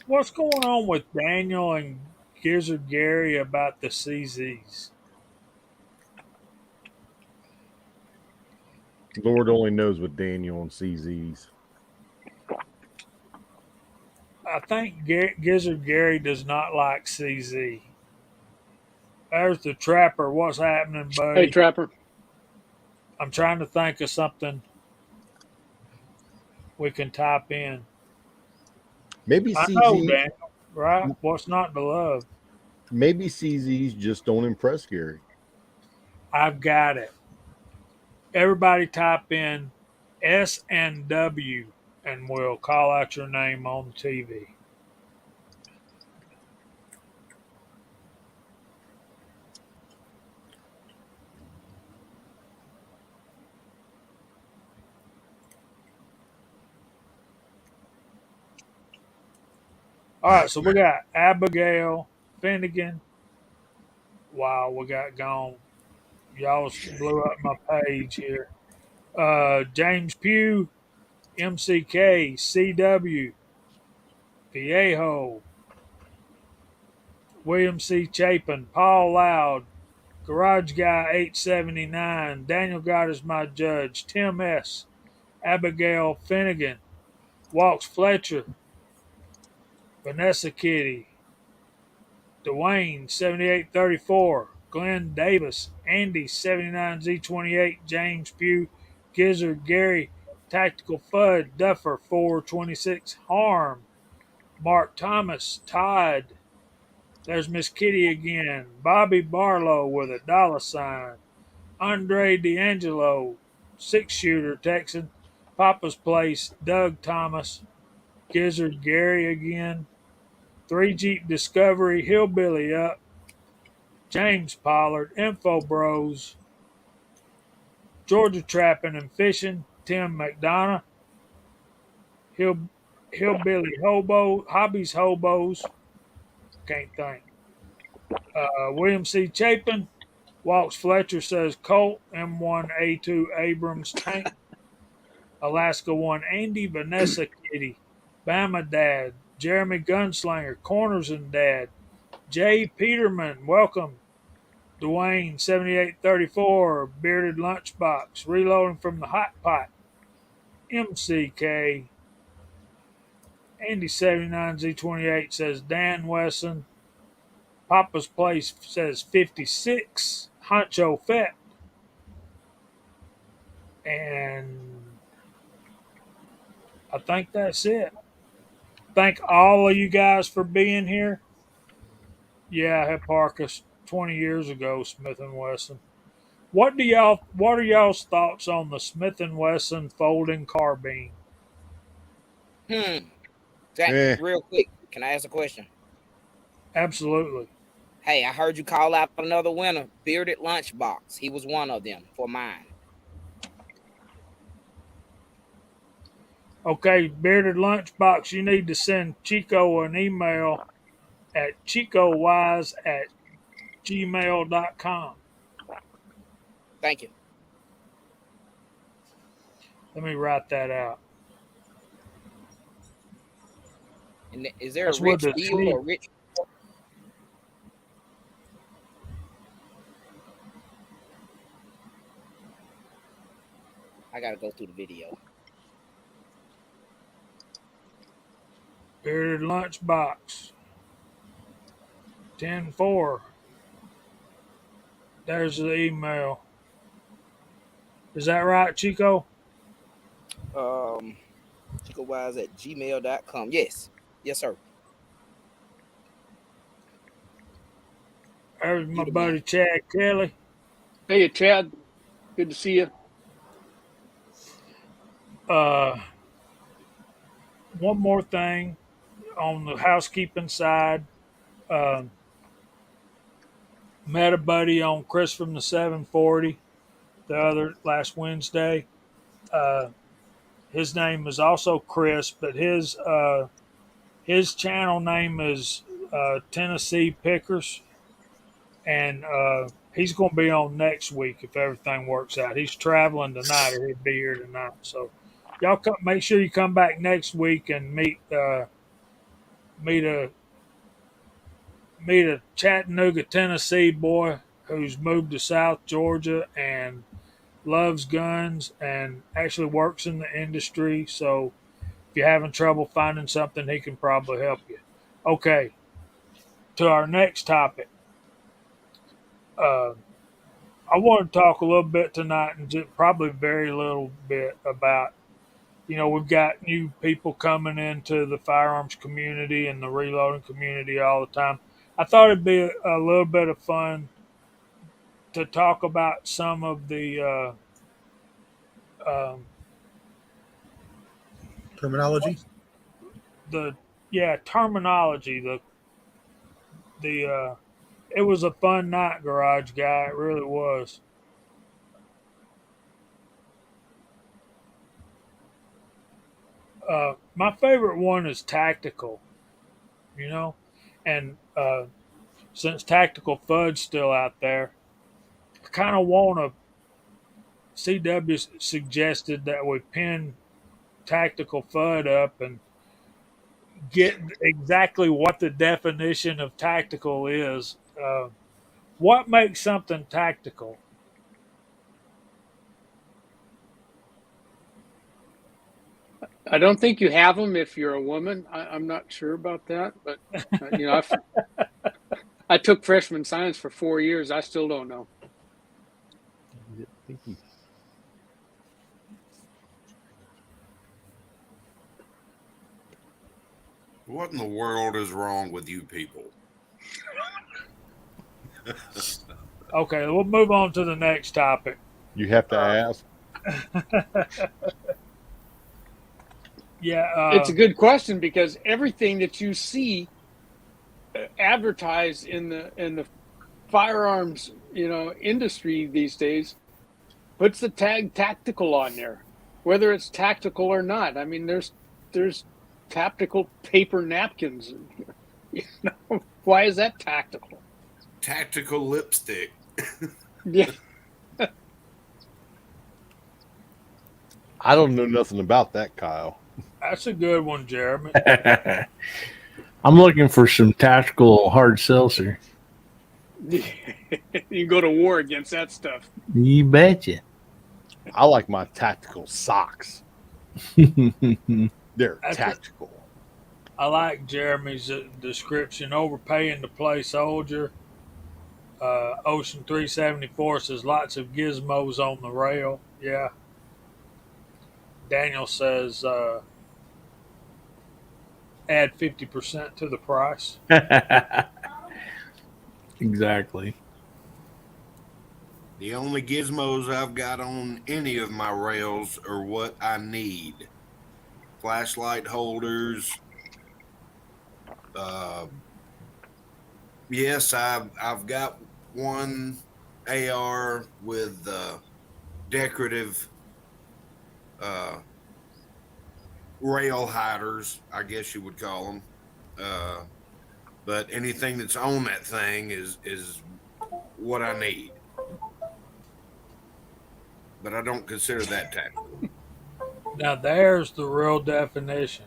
What's going on with Daniel and Gizzard Gary about the CZs? Lord only knows what Daniel and CZ's. I think Gizzard Gary does not like CZ. There's the Trapper. What's happening, Hey, buddy? Trapper. I'm trying to think of something we can type in. Maybe I know, CZ. Daniel, right? What's not to love? Maybe CZ's just don't impress Gary. I've got it. Everybody type in S and W and we'll call out your name on the TV. All right, so we got Abigail Finnegan. Wow, we got gone. Y'all blew up my page here. James Pugh, MCK, CW, Viejo, William C. Chapin, Paul Loud, Garage Guy 879, Daniel God is my judge, Tim S., Abigail Finnegan, Walks Fletcher, Vanessa Kitty, Dwayne 7834, Glenn Davis, Andy 79Z28, James Pugh, Gizzard Gary, Tactical Fud, Duffer 426, Harm, Mark Thomas, Todd, there's Miss Kitty again, Bobby Barlow with a $sign, Andre D'Angelo, six shooter Texan, Papa's Place, Doug Thomas, Gizzard Gary again, 3 Jeep Discovery, Hillbilly Up, James Pollard, Info Bros, Georgia Trapping and Fishing, Tim McDonough, Hillbilly Hobo, Hobbies Hobos, can't think. William C. Chapin, Walks Fletcher says Colt, M1A2 Abrams Tank, Alaska 1 Andy, Vanessa Kitty, Bama Dad, Jeremy Gunslinger, Corners and Dad, Jay Peterman, welcome. Dwayne 7834, Bearded Lunchbox, Reloading from the Hot Pot, MCK, Andy 79Z28 says Dan Wesson, Papa's Place says 56, Honcho Fett, and I think that's it. Thank all of you guys for being here. Yeah, I had Parkus 20 years ago, Smith and Wesson. What are y'all's thoughts on the Smith and Wesson folding carbine? Jack, Eh, real quick, can I ask a question? Absolutely. Hey, I heard you call out another winner, Bearded Lunchbox. He was one of them for mine. Okay, Bearded Lunchbox, you need to send Chico an email at chicowise@gmail.com. Thank you. Let me write that out. And is there That's a with rich the deal C. or rich? I gotta go through the video. Bearded Lunchbox. 10-4. There's the email. Is that right, Chico? ChicoWise@gmail.com. Yes. Yes, sir. There's my You the man. buddy Chad Kelly. Hey, Chad. Good to see you. Uh, one more thing on the housekeeping side. Uh, met a buddy on Chris from the 740 the other last Wednesday. Uh, his name is also Chris, but his channel name is Tennessee Pickers, and he's going to be on next week if everything works out. He's traveling tonight, or he'll be here tonight. So y'all come, make sure you come back next week and meet a meet a Chattanooga, Tennessee boy who's moved to South Georgia and loves guns and actually works in the industry. So if you're having trouble finding something, he can probably help you. Okay, to our next topic. Uh, I want to talk a little bit tonight, and just probably very little bit about. We've got new people coming into the firearms community and the reloading community all the time. I thought it'd be a little bit of fun to talk about some of um, Terminology. the terminology. The It was a fun night, garage guy. It really was. My favorite one is tactical. You know, and since Tactical Fud's still out there, I kind of want to. CW suggested that we pin Tactical Fud up and get exactly what the definition of tactical is. What makes something tactical? I don't think you have them if you're a woman. I'm not sure about that, but I took freshman science for 4 years. I still don't know. What in the world is wrong with you people? Okay, we'll move on to the next topic. You have to ask. Yeah, It's a good question because everything that you see advertised in the firearms industry these days puts the tag tactical on there, whether it's tactical or not. I mean, there's tactical paper napkins. Why is that tactical? Tactical lipstick. Yeah. I don't know nothing about that, Kyle. that's a good one, Jeremy. I'm looking for some tactical hard seltzer. You go to war against that stuff. You betcha. I like my tactical socks. They're tactical. I like Jeremy's description. Overpaying to play soldier. Ocean 374 says lots of gizmos on the rail. Yeah. Daniel says add 50% to the price. Exactly. The only gizmos I've got on any of my rails are what I need. Flashlight holders. Yes, I've got one AR with decorative rail hiders, I guess you would call them. But anything that's on that thing is what I need. But I don't consider that tactical. Now there's the real definition.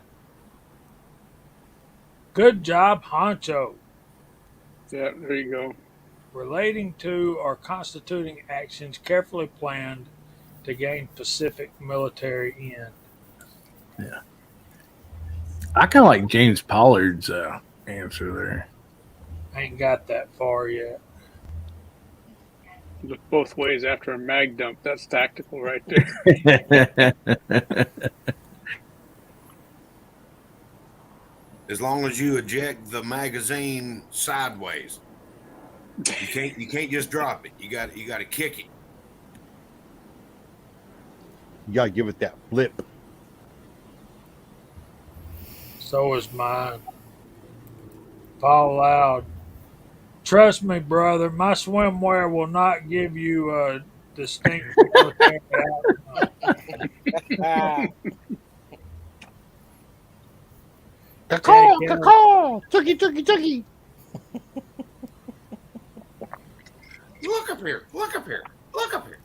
Good job, Honcho. Yeah, there you go. Relating to or constituting actions carefully planned to gain specific military end. Yeah. I kind of like James Pollard's answer there. Ain't got that far yet. Look both ways after a mag dump. That's tactical right there. As long as you eject the magazine sideways, you can't just drop it. You got to kick it. You gotta give it that flip. So is mine. Fall loud. Trust me, brother, my swimwear will not give you a distinct military outcome. Ah, Jack Caw, Hill, caw, turkey, turkey, turkey. Look up here. Look up here. Look up here.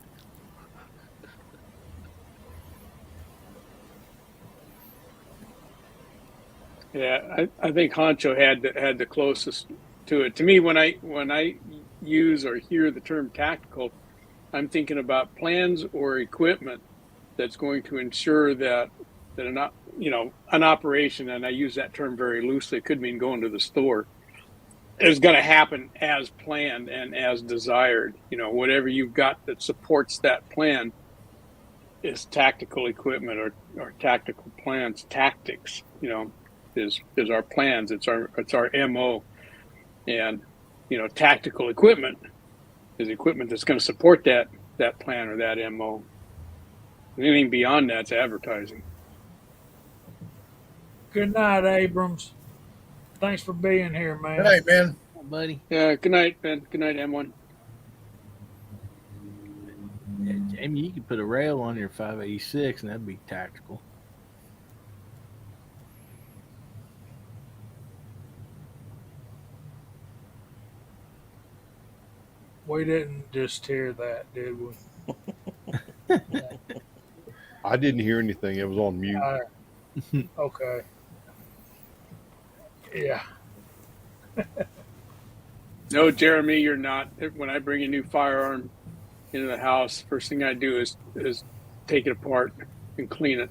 Yeah, I think Honcho had the closest to it. To me, when I use or hear the term tactical, I'm thinking about plans or equipment that's going to ensure that an operation, and I use that term very loosely. It could mean going to the store, is going to happen as planned and as desired. Whatever you've got that supports that plan is tactical equipment or tactical plans. Tactics, is our plans. It's our MO, and tactical equipment is equipment that's going to support that plan or that MO. Anything beyond that's advertising. good night, Abrams. Thanks for being here, Good man. night, man. Oh, buddy. Yeah. Good night, Ben. Good night, M1. Yeah, Jamie, you could put a rail on your 586, and that'd be tactical. We didn't just hear that, did we? I didn't hear anything. It was on mute. Okay. Yeah. No, Jeremy, you're not. When I bring a new firearm into the house, first thing I do is take it apart and clean it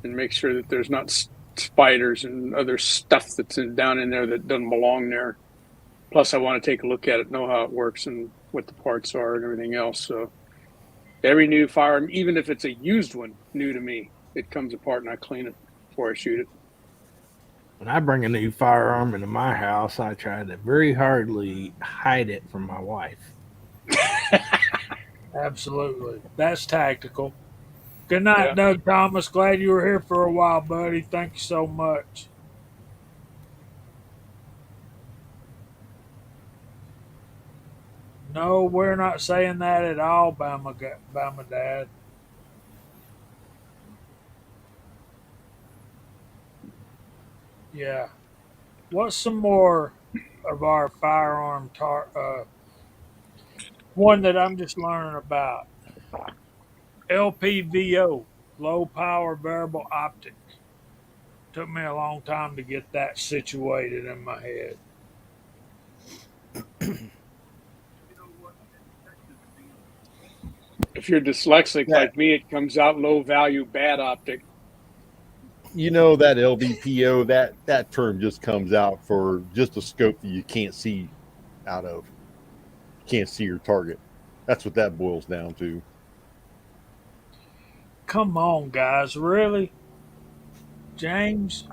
and make sure that there's not spiders and other stuff that's down in there that doesn't belong there. Plus, I want to take a look at it, know how it works and what the parts are and everything else. So every new firearm, even if it's a used one, new to me, it comes apart and I clean it before I shoot it. When I bring a new firearm into my house, I try to very hardly hide it from my wife. Absolutely. That's tactical. Good night, Yeah. Doug Thomas. Glad you were here for a while, buddy. Thank you so much. No, we're not saying that at all, Bama Dad. Yeah. What's some more of our firearm one that I'm just learning about? LPVO, low power variable optic. Took me a long time to get that situated in my head. If you're dyslexic Yeah. like me, it comes out low value, bad optic. You know that LVPO, that term just comes out for just a scope that you can't see out of. You can't see your target. That's what that boils down to. Come on, guys. Really? James?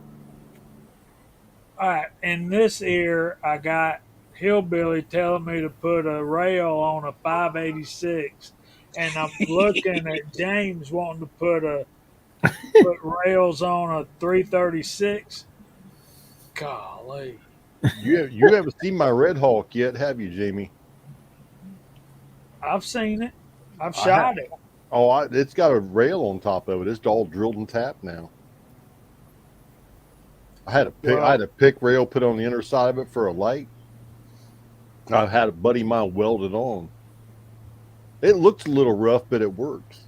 All right. In this ear, I got Hillbilly telling me to put a rail on a 586. And I'm looking at James wanting to put rails on a 336. Golly. You haven't seen my Red Hawk yet, have you, Jamie? I've seen it. I've I have. shot it. Oh, it's got a rail on top of it. It's all drilled and tapped now. I had a pick rail put on the inner side of it for a light. I had a buddy of mine weld it on. It looks a little rough, but it works.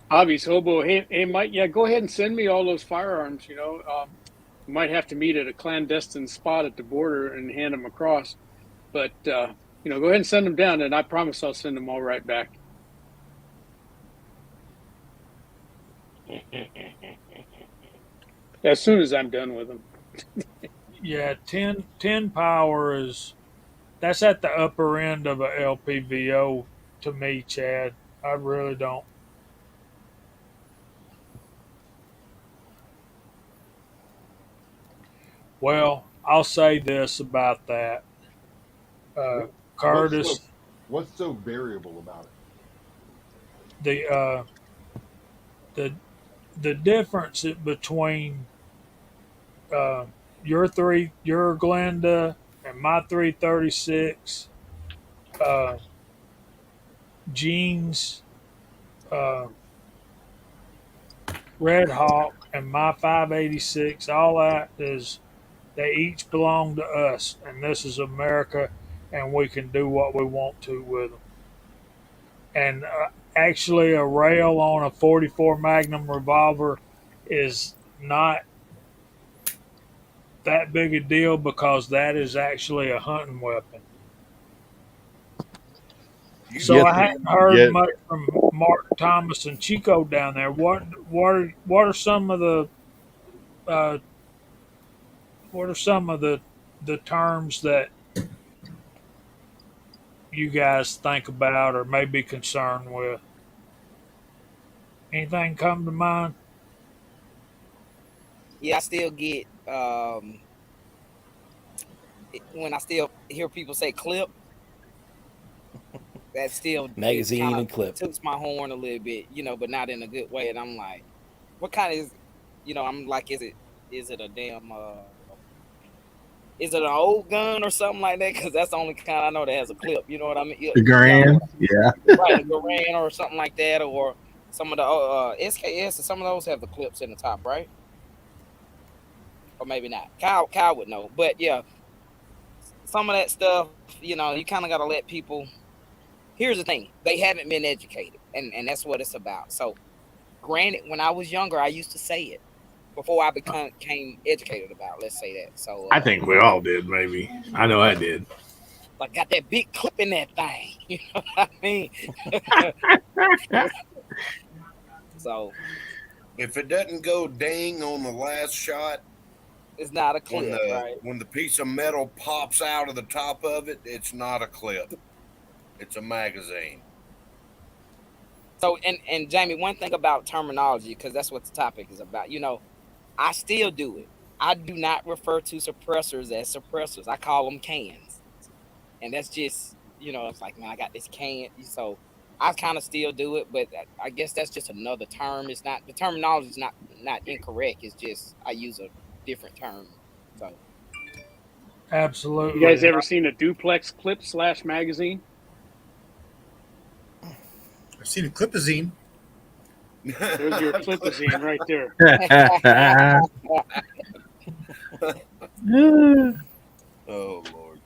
Hobbies Hobo, hey, Mike, yeah, go ahead and send me all those firearms. We might have to meet at a clandestine spot at the border and hand them across. But, go ahead and send them down, and I promise I'll send them all right back. As soon as I'm done with them. Yeah, 10 power that's at the upper end of a LPVO to me, Chad. I really don't. Well, I'll say this about that. Curtis, What's so variable about it? the the difference between your Glenda and my 336, Gene's uh, Red Hawk and my 586, all that is they each belong to us, and this is America, and we can do what we want to with them. And actually, a rail on a 44 Magnum revolver is not that big a deal because that is actually a hunting weapon. You So Yes, I hadn't heard yeah. much from Mark Thomas and Chico down there. What are some of the uh, what are some of the terms that you guys think about or may be concerned with? Anything come to mind? Yeah, I still get when I still hear people say clip, that still it kind Magazine of and clip. toots my horn a little bit, but not in a good way. And I'm like, what kind of I'm like, is it a damn is it an old gun or something like that? Because that's the only kind I know that has a clip. You know what I mean? The Y'all know Grand, what I yeah. mean, right? A Garand or something like that, or some of the SKS, and some of those have the clips in the top, right? Or maybe not. Kyle would know, but yeah, some of that stuff, you kind of got to let people. Here's the thing: they haven't been educated, and that's what it's about. So, granted, when I was younger, I used to say it before I became educated about. Let's say that. So, I think we all did, maybe. I know I did. like, got that big clip in that thing. You know what I mean? So if it doesn't go ding on the last shot, it's not a when clip, the right? when the piece of metal pops out of the top of it, it's not a clip. It's a magazine. So and Jamie, one thing about terminology, because that's what the topic is about. I still do it. I do not refer to suppressors as suppressors. I call them cans, and that's just it's like, man, I got this can. So I kind of still do it, but I guess that's just another term. It's not the terminology is not incorrect. It's just I use a different term. So You guys Absolutely. ever seen a duplex clip / magazine? I've seen a clipazine. There's your clipazine right there. Oh Lord.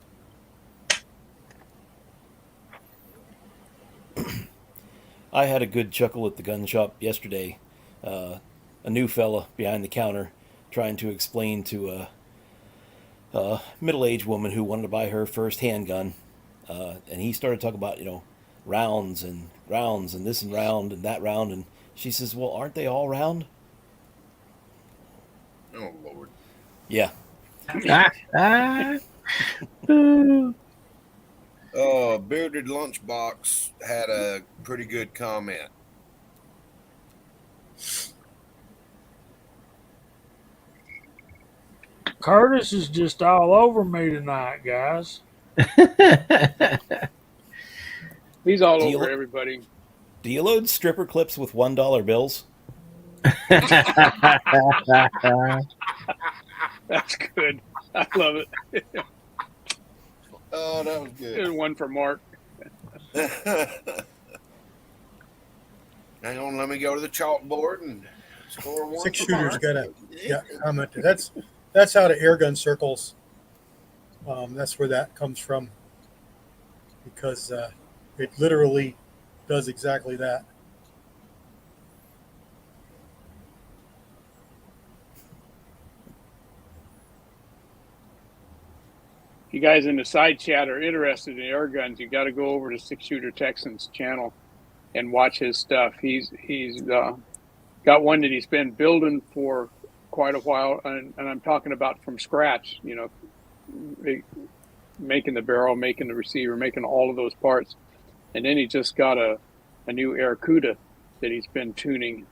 I had a good chuckle at the gun shop yesterday. A new fella behind the counter trying to explain to a middle-aged woman who wanted to buy her first handgun, and he started talking about rounds and this and round and that round, and she says, "Well, aren't they all round?" Oh Lord. Yeah. Bearded Lunchbox had a pretty good comment. Curtis is just all over me tonight, guys. He's all Do over you everybody. do you load stripper clips with $1 bills? That's good. I love it. Oh, that was good. There's one for Mark. Hang on, let me go to the chalkboard and score one. Six for shooters Mark. got a comment. That's out of airgun circles. That's where that comes from, because it literally does exactly that. If you guys in the side chat are interested in air guns, you got to go over to Six Shooter Texans channel and watch his stuff. He's got one that he's been building for quite a while, and I'm talking about from scratch. Making the barrel, making the receiver, making all of those parts, and then he just got a new Aircuda that he's been tuning,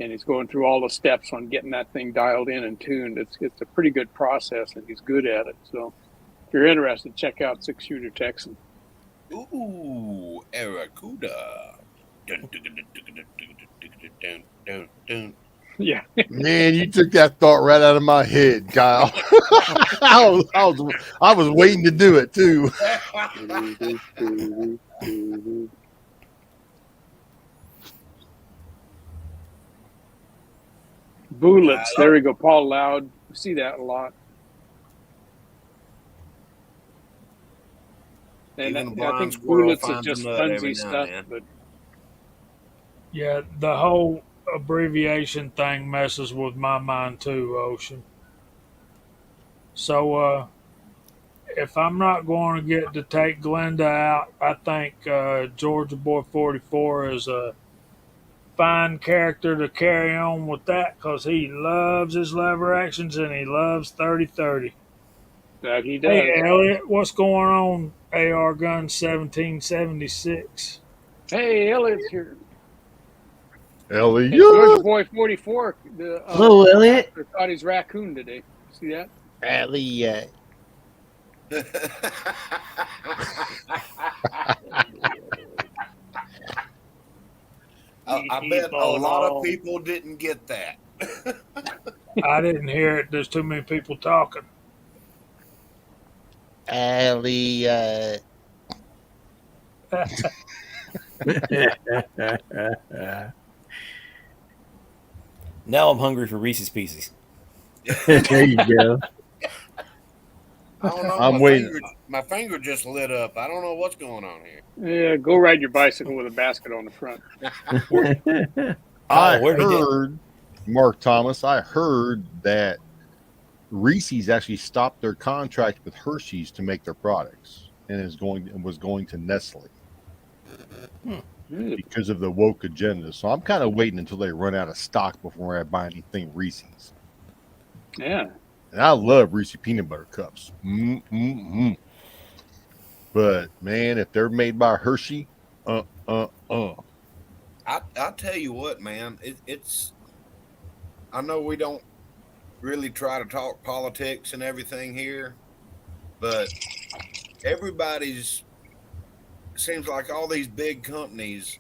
and he's going through all the steps on getting that thing dialed in and tuned. It's a pretty good process, and he's good at it. So if you're interested, check out Six Shooter Texan. Ooh, Aracuda. Dun, dun, dun, dun, dun, dun, dun, dun, dun, dun. Yeah. Man, you took that thought right out of my head, Kyle. I was waiting to do it too. Bullets. There we go. Paul Loud. We see that a lot. And Even a I blind think squirrel bullets is finds a just nut every funsy now stuff, and then. but Yeah, the whole abbreviation thing messes with my mind too, Ocean. So if I'm not going to get to take Glenda out, I think Georgia Boy 44 is a fine character to carry on with that because he loves his lever actions and he loves 30-30. that he Hey, does. Elliot, what's going on? AR Gun 1776. Hey, Elliot's here. And Elliot. Georgia Boy 44, the Hello, Elliot. actor caught his raccoon today. See that? Elliot. I bet a lot of people didn't get that. I didn't hear it. There's too many people talking. Elliot. Now I'm hungry for Reese's Pieces. There you go. I don't know. I'm waiting. My finger just lit up. I don't know what's going on here. Yeah, go ride your bicycle with a basket on the front. I where'd he get- heard, Mark Thomas, I heard that Reese's actually stopped their contract with Hershey's to make their products and was going to Nestle because of the woke agenda. So I'm kind of waiting until they run out of stock before I buy anything Reese's. Yeah. And I love Reese's peanut butter cups. But man, if they're made by Hershey, I'll tell you what, man. It's. I know we don't really try to talk politics and everything here, but everybody's. Seems like all these big companies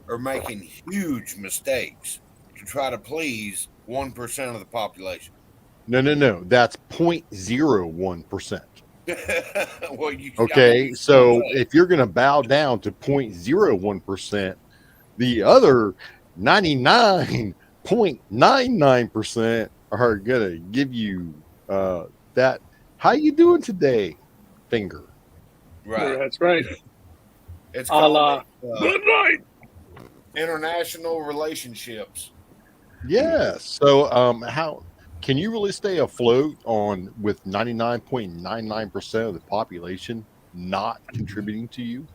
are making huge mistakes to try to please 1% of the population. No. That's 0.01%. Well, Okay, so if you're going to bow down to 0.01%, the other 99.99% are going to give you that. How you doing today? Finger. right. That's right. It's A called la good night. international relationships. Yeah. So, how can you really stay afloat on with 99.99% of the population not contributing to you?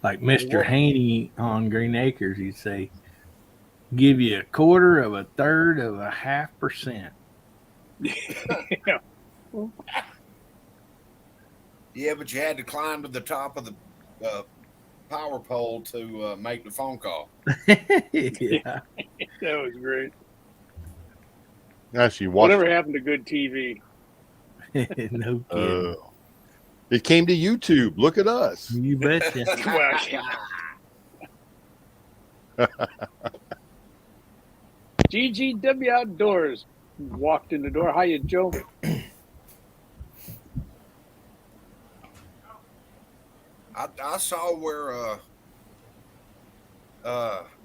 Like Mr. Haney on Green Acres, he'd say, give you 1/4 of a third of a 0.5%. Yeah. Yeah, but you had to climb to the top of the power pole to make the phone call. Yeah. That was great. Actually, Whatever happened to good TV? No kidding. It came to YouTube. Look at us. You betcha. Well, yeah. GGW Outdoors walked in the door. Hiya, Joe. I saw where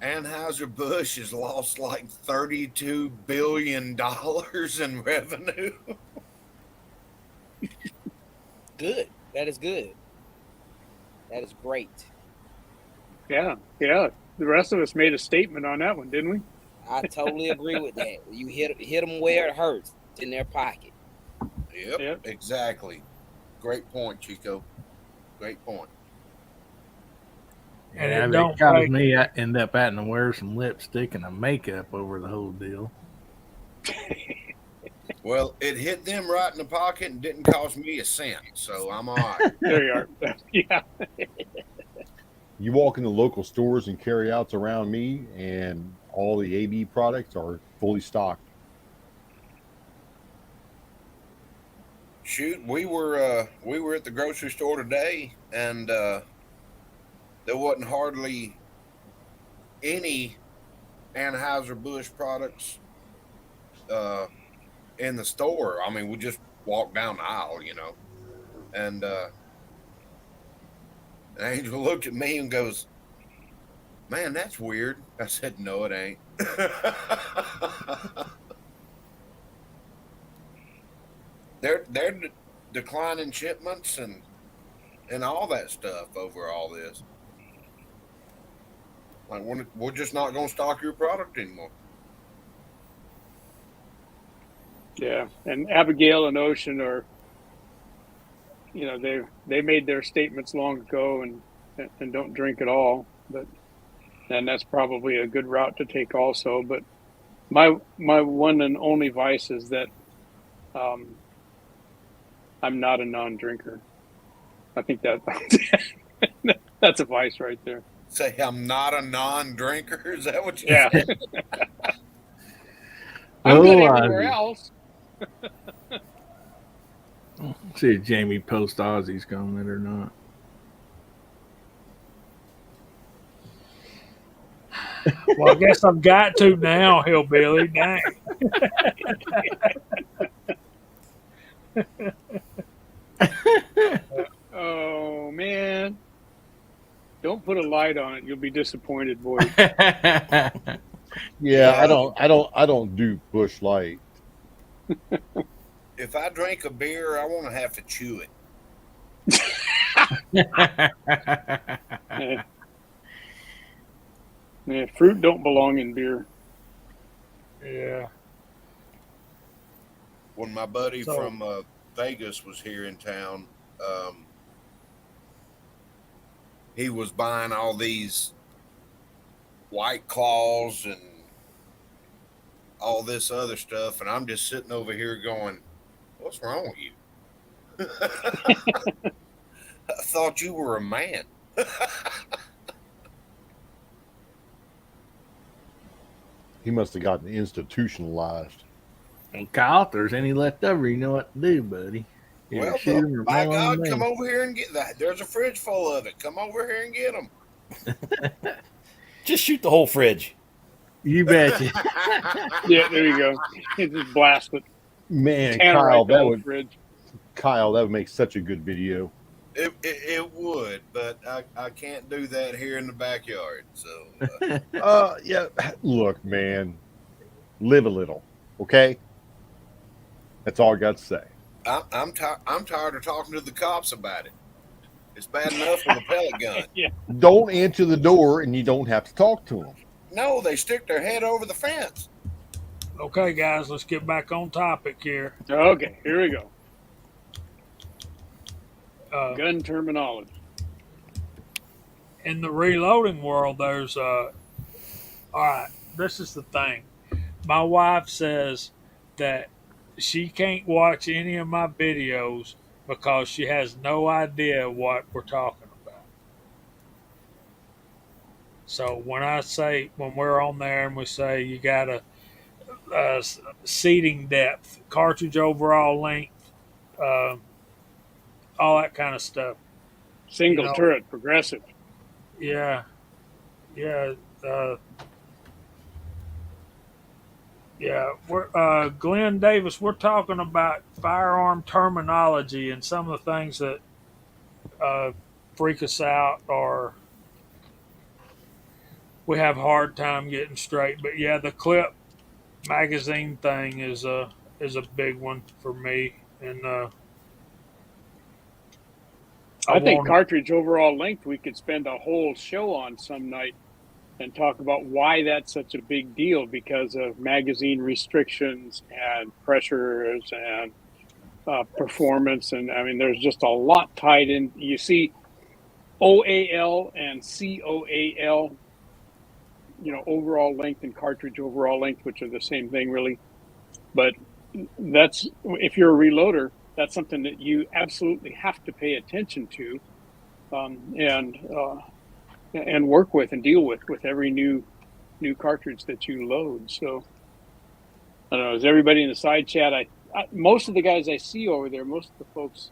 Anheuser-Busch has lost like $32 billion in revenue. Good. That is good. That is great. Yeah. The rest of us made a statement on that one, didn't we? I totally agree with that. You hit them where it hurts, in their pocket. Yep, exactly. Great point, Chico. Great point. And Yeah, it if don't it caused take- me, I end up having to wear some lipstick and a makeup over the whole deal. Well, it hit them right in the pocket and didn't cost me a cent, so I'm all right. There you are. Yeah. You walk into local stores and carry outs around me, and all the AB products are fully stocked. Shoot, we were at the grocery store today, and there wasn't hardly any Anheuser-Busch products in the store. I mean, we just walked down the aisle, and Angel looked at me and goes, "Man, that's weird." I said, "No, it ain't." they're declining shipments and all that stuff over all this. Like, we're just not going to stock your product anymore. Yeah, and Abigail and Ocean are, they made their statements long ago and don't drink at all, and that's probably a good route to take also. But my one and only vice is that I'm not a non-drinker. I think that that's a vice right there. Say I'm not a non-drinker? Is that what you Yeah. said? I'm good Oh, everywhere Ozzy. else. See if Jamie post Ozzy's comment or not. Well, I guess I've got to now, hillbilly. Dang. Oh man. Don't put a light on it. You'll be disappointed, boy. Yeah, Yeah. I don't do Bush Light. If I drink a beer, I want to have to chew it. Yeah, fruit don't belong in beer. Yeah. When my buddy So- from Vegas was here in town, he was buying all these White Claws and all this other stuff, and I'm just sitting over here going, "What's wrong with you?" I thought you were a man. He must have gotten institutionalized. Well, Kyle, if there's any left over, you know what to do, buddy. Either Well, shoot 'em or by mail 'em God, to me. come over here and get that. There's a fridge full of it. Come over here and get them. Just shoot the whole fridge. You betcha. Yeah, there you go. Just blast it. Man, Tannerite the whole fridge. Kyle, that would make such a good video. It would, but I can't do that here in the backyard. So Yeah, look, man, live a little, okay? That's all I got to say. I'm tired of talking to the cops about it. It's bad enough with a pellet gun. Yeah. Don't answer the door, and you don't have to talk to them. No, they stick their head over the fence. Okay, guys, let's get back on topic here. Okay, here we go. Uh, Gun terminology. in the reloading world, there's all right, this is the thing. My wife says that she can't watch any of my videos because she has no idea what we're talking about. So when we're on there and we say you got a seating depth, cartridge overall length, all that kind of stuff. Single turret, progressive. Yeah, yeah, yeah. We're Glenn Davis. We're talking about firearm terminology and some of the things that freak us out, or we have a hard time getting straight. But yeah, the clip magazine thing is a big one for me, and I think cartridge overall length we could spend a whole show on some night and talk about why that's such a big deal because of magazine restrictions and pressures and performance. And I mean, there's just a lot tied in. You see OAL and COAL, overall length and cartridge overall length, which are the same thing really. But that's, if you're a reloader, that's something that you absolutely have to pay attention to, and work with and deal with every new cartridge that you load. So I don't know. Is everybody in the side chat? Most of the guys I see over there, most of the folks,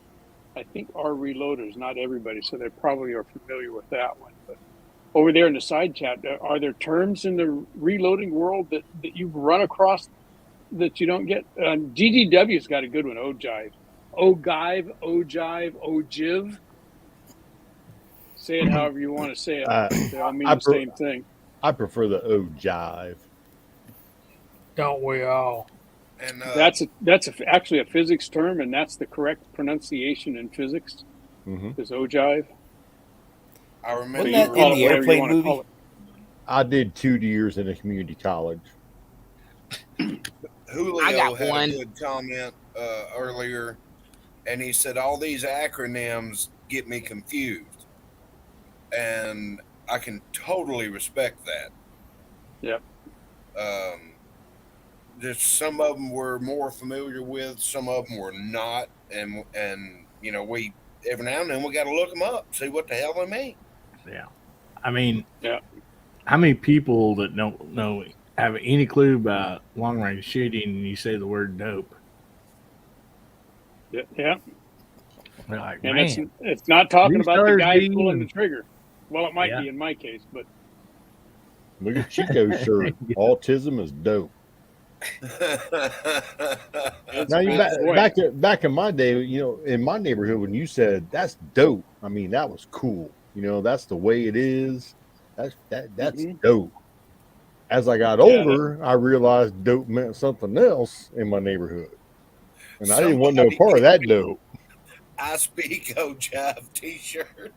I think, are reloaders. Not everybody, so they probably are familiar with that one. But over there in the side chat, are there terms in the reloading world that you've run across that you don't get? GGW's got a good one. Ogive, ogive. Say it however you want to say it. They all mean the same thing. I prefer the ogive. Don't we all? And That's actually a physics term, and that's the correct pronunciation in physics. Is ogive. I remember Wasn't that in the airplane movie? I did 2 years in a community college. Julio had a good comment earlier, and he said all these acronyms get me confused, and I can totally respect that. Yep. Just some of them we're more familiar with, some of them we're not, and you know, we every now and then we got to look them up, see what the hell they mean. Yeah, I mean, yeah. How many people that don't know have any clue about long range shooting and you say the word dope? Yeah. They're like, and man, it's not talking about the guy being pulling the trigger. Well, it might be in my case, but look at Chico's shirt. Autism is dope. Now, back in my day, you know, in my neighborhood, when you said that's dope, I mean that was cool. You know, that's the way it is. That's dope. As I got older, I realized dope meant something else in my neighborhood, and I didn't want no part of that dope. I speak Ojive T-shirt.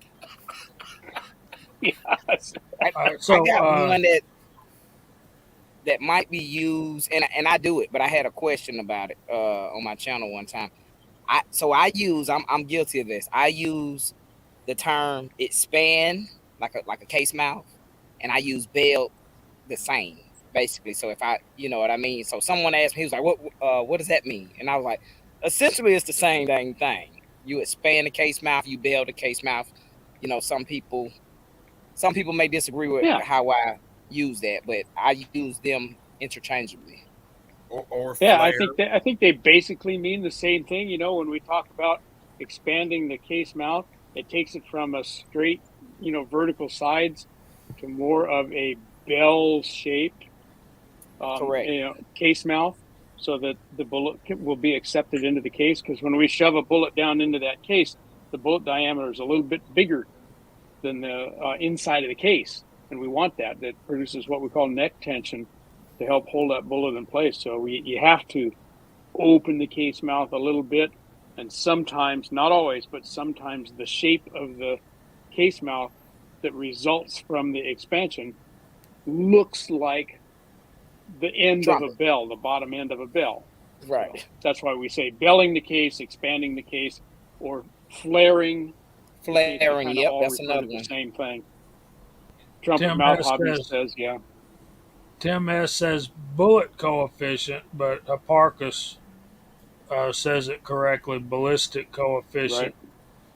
Yes. I got one that might be used, and I do it, but I had a question about it on my channel one time. I'm guilty of this. I use the term expand like a case mouth, and I use belt the same basically. So if you know what I mean. So someone asked me, he was like, "What does that mean?" And I was like, essentially, it's the same dang thing. You expand the case mouth, you belt the case mouth. You know, some people may disagree with how I use that, but I use them interchangeably. Or I think they basically mean the same thing. You know, when we talk about expanding the case mouth, it takes it from a straight, you know, vertical sides to more of a bell shaped case mouth, so that the bullet will be accepted into the case. Because when we shove a bullet down into that case, the bullet diameter is a little bit bigger than the inside of the case, and we want that. That produces what we call neck tension to help hold that bullet in place. So you have to open the case mouth a little bit, and sometimes, not always, but sometimes the shape of the case mouth that results from the expansion looks like the end of a bell, the bottom end of a bell. Right. So that's why we say belling the case, expanding the case, or flaring. Flaring, yep, that's another one. The same thing. Trumpet Mouth Hobby says, yeah. Tim S says bullet coefficient, but Hipparchus says it correctly, ballistic coefficient.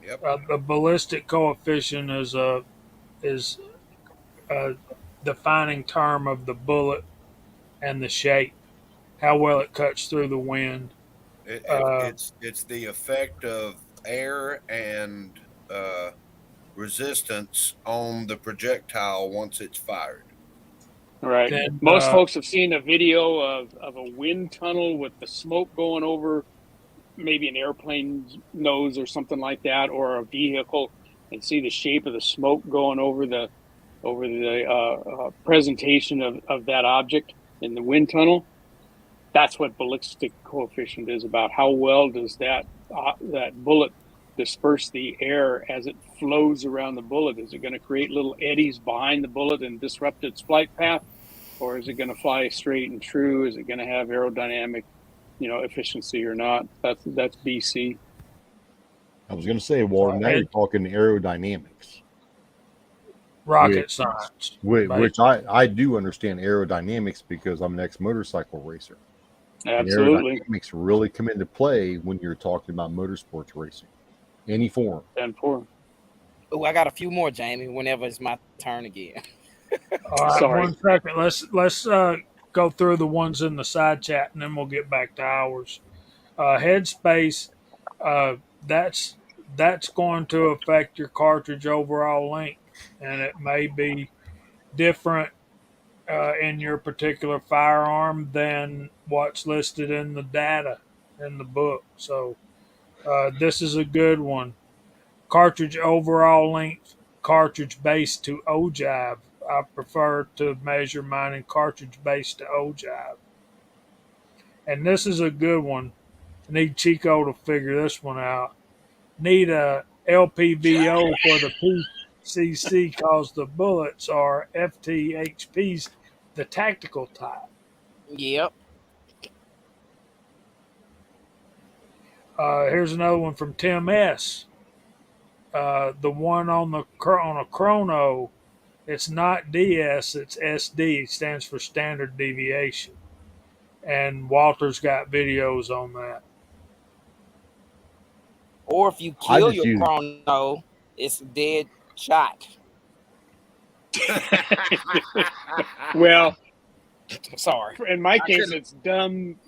Right. Yep. The ballistic coefficient is a defining term of the bullet and the shape, how well it cuts through the wind. It's the effect of air and resistance on the projectile once it's fired. Right. And, most folks have seen a video of a wind tunnel with the smoke going over maybe an airplane's nose or something like that, or a vehicle, and see the shape of the smoke going over the presentation of that object in the wind tunnel. That's what ballistic coefficient is about. How well does that bullet disperse the air as it flows around the bullet? Is it going to create little eddies behind the bullet and disrupt its flight path, or is it going to fly straight and true? Is it going to have aerodynamic, you know, efficiency or not? That's BC. I was going to say, Walter, now you're talking aerodynamics. Rocket science. Which I do understand aerodynamics because I'm an ex-motorcycle racer. Absolutely. And aerodynamics really come into play when you're talking about motorsports racing. Any form. 10-4. Oh, I got a few more, Jamie, whenever it's my turn again. All right, sorry. 1 second. Let's go through the ones in the side chat, and then we'll get back to ours. Headspace, that's going to affect your cartridge overall length. and it may be different in your particular firearm than what's listed in the data in the book. So this is a good one. Cartridge overall length, cartridge base to ogive. I prefer to measure mine in cartridge base to ogive. And this is a good one. I need Chico to figure this one out. Need a LPVO for the PCC because the bullets are FTHPs, the tactical type. Yep. Here's another one from Tim S. The one on a chrono, it's not DS, it's SD. It stands for standard deviation. And Walter's got videos on that. Or if you I kill just your use chrono, it's dead shot. Well, Sorry. in my case, couldn't- it's dumb.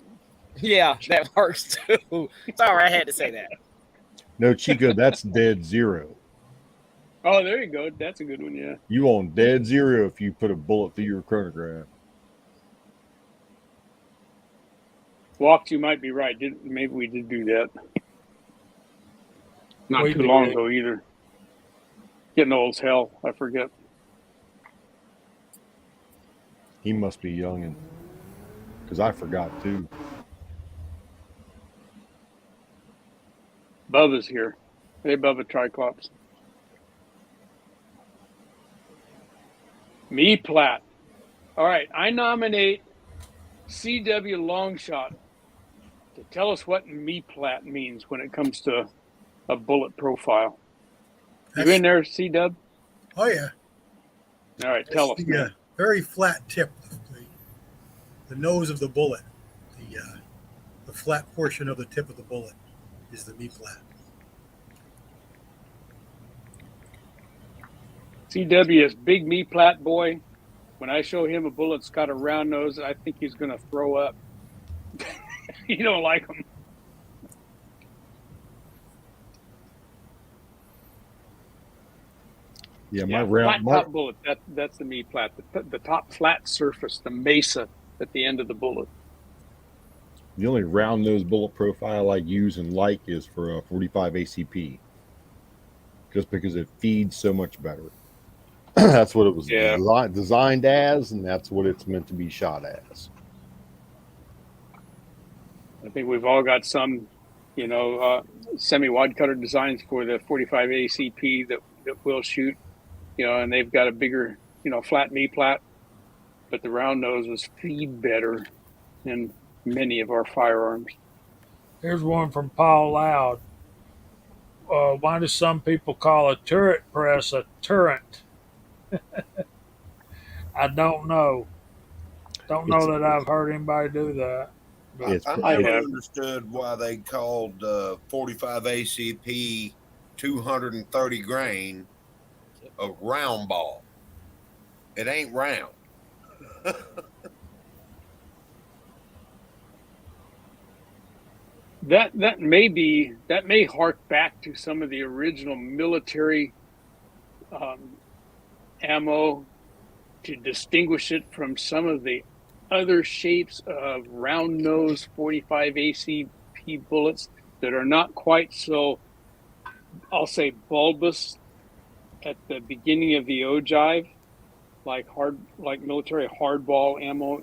Yeah, that works too. Sorry, I had to say that. no Chico. That's dead zero. Oh, there you go. That's a good one. Yeah. You on dead zero if you put a bullet through your chronograph. Walks, you might be right. Maybe we did do that. Not We too did. long ago either. Getting old as hell. I forget. He must be young, because I forgot too. Bubba's here. Hey, Bubba Triclops. Me Plat. All right, I nominate CW Longshot to tell us what me plat means when it comes to a bullet profile. You in there, C-Dub? Oh yeah. All right, tell us. The Man. very flat tip, the nose of the bullet, the flat portion of the tip of the bullet is the me plat. CW is big me plat boy. When I show him a bullet's got a round nose, I think he's going to throw up. You don't like them. Yeah, flat top bullet. That's the me plat. The top flat surface, the mesa at the end of the bullet. the only round nose bullet profile I use and like is for a 45 ACP, just because it feeds so much better. That's what it was designed as, and that's what it's meant to be shot as. I think we've all got some, semi-wide cutter designs for the 45 ACP that will shoot, and they've got a bigger, flat me plat, but the round noses feed better in many of our firearms. Here's one from Paul Loud. Why do some people call a turret press a turret? I don't know. Don't know that I've heard anybody do that. I never understood why they called 45 ACP 230 grain a round ball. It ain't round. That may hark back to some of the original military ammo to distinguish it from some of the other shapes of round nose 45 ACP bullets that are not quite so, I'll say, bulbous at the beginning of the ogive, like military hardball ammo,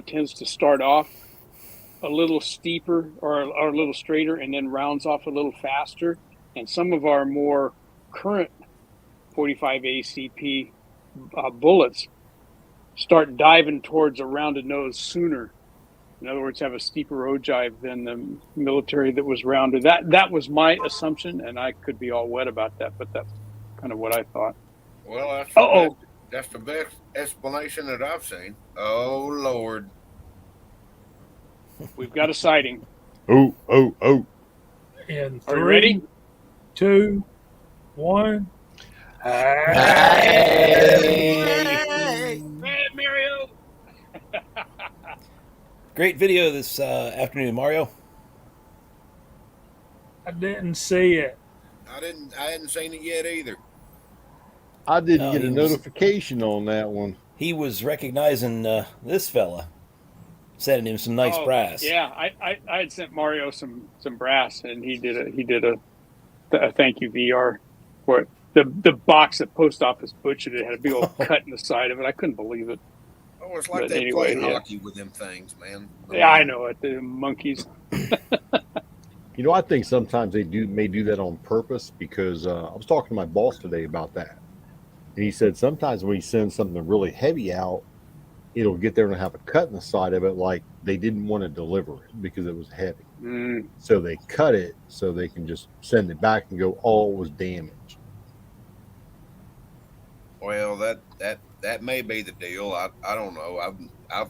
tends to start off a little steeper or a little straighter and then rounds off a little faster. And some of our more current 45 ACP bullets start diving towards a rounded nose sooner. In other words, have a steeper ogive than the military that was rounded. That was my assumption, and I could be all wet about that, but that's kind of what I thought. Well, that's the best explanation that I've seen. Oh, Lord. We've got a sighting. Oh. In Are you ready? 2, 1. Hey, Mario. Great video this afternoon, Mario. I didn't see it. I hadn't seen it yet either. I didn't Oh, get a he was- notification on that one. He was recognizing this fella, sending him some nice brass. Yeah, I had sent Mario some brass, and he did a thank you VR for it. The box that Post Office butchered it had a big old cut in the side of it. I couldn't believe it. Oh, it's like But they anyway, play yeah. hockey with them things, man. Yeah, I know it. The monkeys. You know, I think sometimes they may do that on purpose because I was talking to my boss today about that, and he said sometimes when you send something really heavy out, it'll get there and have a cut in the side of it, like they didn't want to deliver it because it was heavy. Mm, So they cut it so they can just send it back and go, "Oh, it was damaged." Well, that may be the deal. I don't know. I've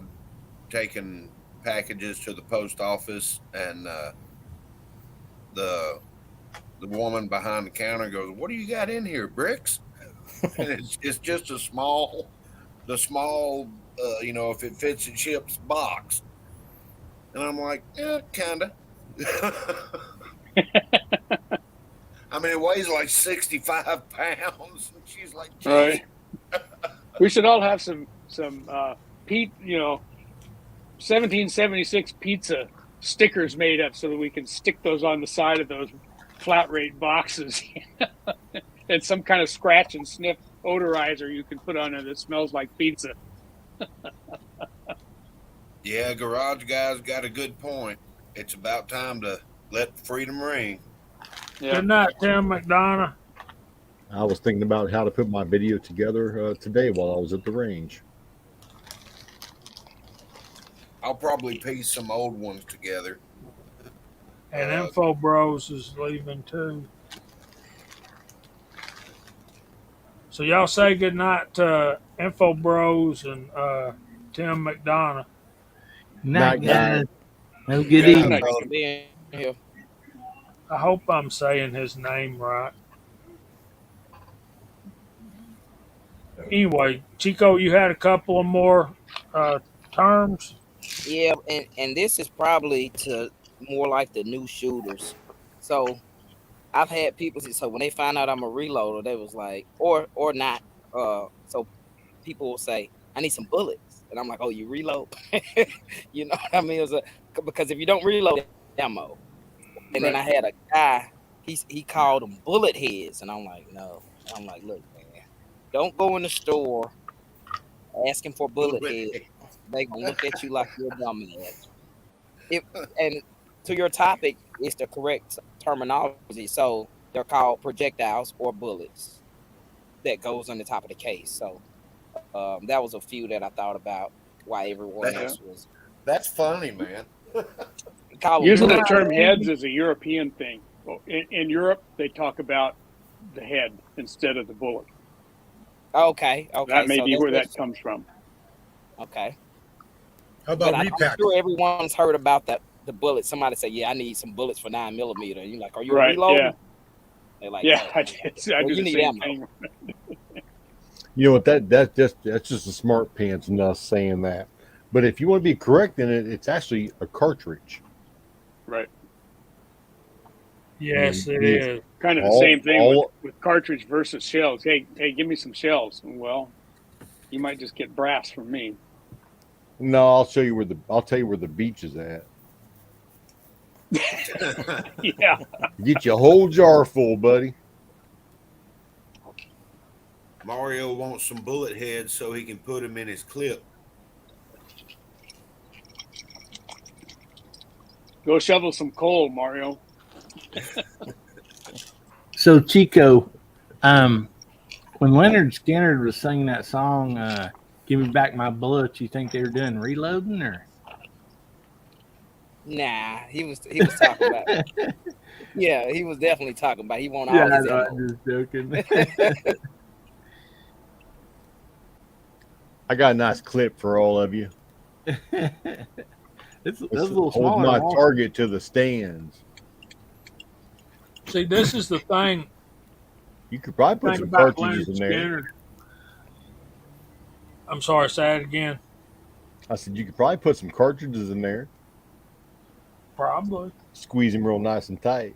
taken packages to the post office, and the woman behind the counter goes, "What do you got in here? Bricks?" And it's just the small, if it fits it ships box. And I'm like, yeah, kinda. I mean, it weighs like 65 pounds. And she's like, geez. right. We should all have some 1776 pizza stickers made up so that we can stick those on the side of those flat rate boxes. And some kind of scratch and sniff odorizer you can put on it that smells like pizza. Yeah, garage guy's got a good point. It's about time to let freedom ring. Yeah. Good night, Tim McDonough. I was thinking about how to put my video together today while I was at the range. I'll probably piece some old ones together. And Info Bros is leaving too. So y'all say good night to Info Bros and Tim McDonough. Night, guys. guys. Have a good Good evening. night, Thanks for being here. I hope I'm saying his name right. Anyway, Chico, you had a couple of more terms. Yeah, and this is probably to more like the new shooters. So I've had people say, so when they find out I'm a reloader, they was like, or not. So people will say, I need some bullets, and I'm like, oh, you reload? You know what I mean? It was because if you don't reload ammo, and then I had a guy, he called them bullet heads, and I'm like, no. I'm like, look, man, don't go in the store asking for bullet heads. They gonna look at you like you're a dumbass. And to your topic, it's the correct terminology. So they're called projectiles or bullets that goes on the top of the case. So that was a few that I thought about why everyone else was. That's funny, man. Using the term heads is a European thing. In Europe, they talk about the head instead of the bullet. Okay. That may be where that comes from. Okay. How about I'm repack? sure everyone's heard about the bullet. Somebody say, "Yeah, I need some bullets for 9mm." And you're like, "Are you reloading?" Yeah. They're like, yeah, "Oh, I do you the need same ammo." thing. You know what? That's just a smart pants and us saying that. But if you want to be correct in it, it's actually a cartridge. Right. Yes, it is. Kind of the same thing with cartridge versus shells. Hey, give me some shells. Well, you might just get brass from me. No, I'll tell you where the beach is at. Yeah. Get your whole jar full, buddy. Mario wants some bullet heads so he can put them in his clip. Go shovel some coal, Mario. So Chico, when Leonard Skinner was singing that song, "Give Me Back My Bullets," you think they were doing reloading or? Nah, he was talking about. Yeah, he was definitely talking about. He won't Yeah, all his no, ammo. I'm just joking. I got a nice clip for all of you. It's a little Hold smaller. my target to the stands. See, this is the thing. You could probably put Thing some about cartridges in Leonard there. Skinner. I'm sorry, say it again. I said you could probably put some cartridges in there. Probably. Squeeze them real nice and tight.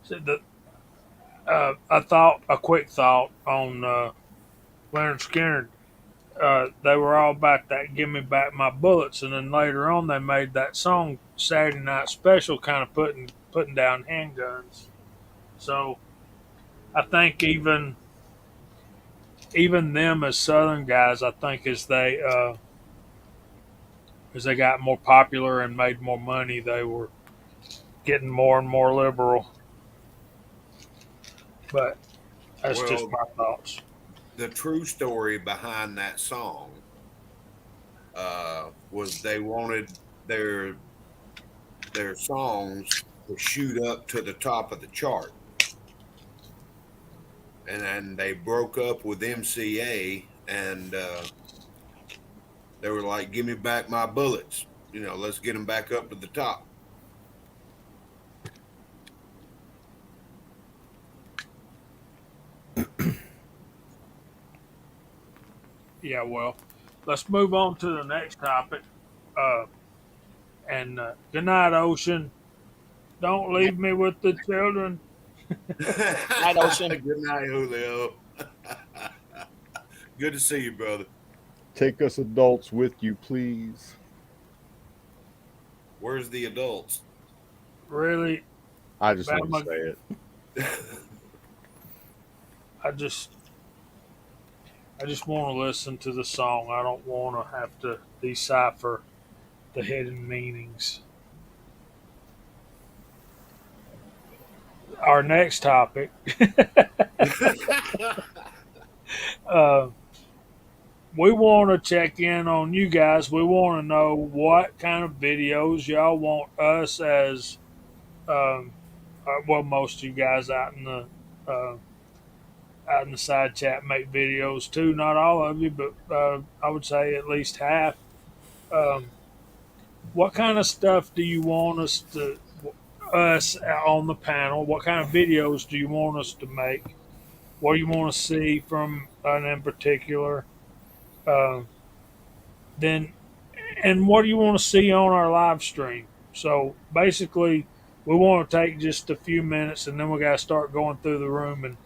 See, a quick thought on Leonard Skinner. They were all about that "Give Me Back My Bullets," and then later on they made that song "Saturday Night Special," kind of putting down handguns. So I think even them as Southern guys, I think as they got more popular and made more money, they were getting more and more liberal. But that's just Well, my thoughts. the true story behind that song was they wanted their songs to shoot up to the top of the chart, and then they broke up with MCA, and they were like, "Give me back my bullets." Let's get them back up to the top. Yeah, well, let's move on to the next topic. Uh, and good night, Ocean. Don't leave me with the children. Night, Ocean. Good night, Julio. Good to see you, brother. Take us adults with you, please. Where's the adults? Really, I just want to Bama, say it. I just want to listen to the song. I don't want to have to decipher the hidden meanings. Our next topic. uh, we want to check in on you guys. We want to know what kind of videos y'all want us as, well, most of you guys uh, out in the side chat make videos too. Not all of you, but I would say at least half. Um, what kind of stuff do you want us on the panel? What kind of videos do you want us to make? What do you want to see from an in particular? Uh, then and what do you want to see on our live stream? So basically, we want to take just a few minutes, and then we got to start going through the room and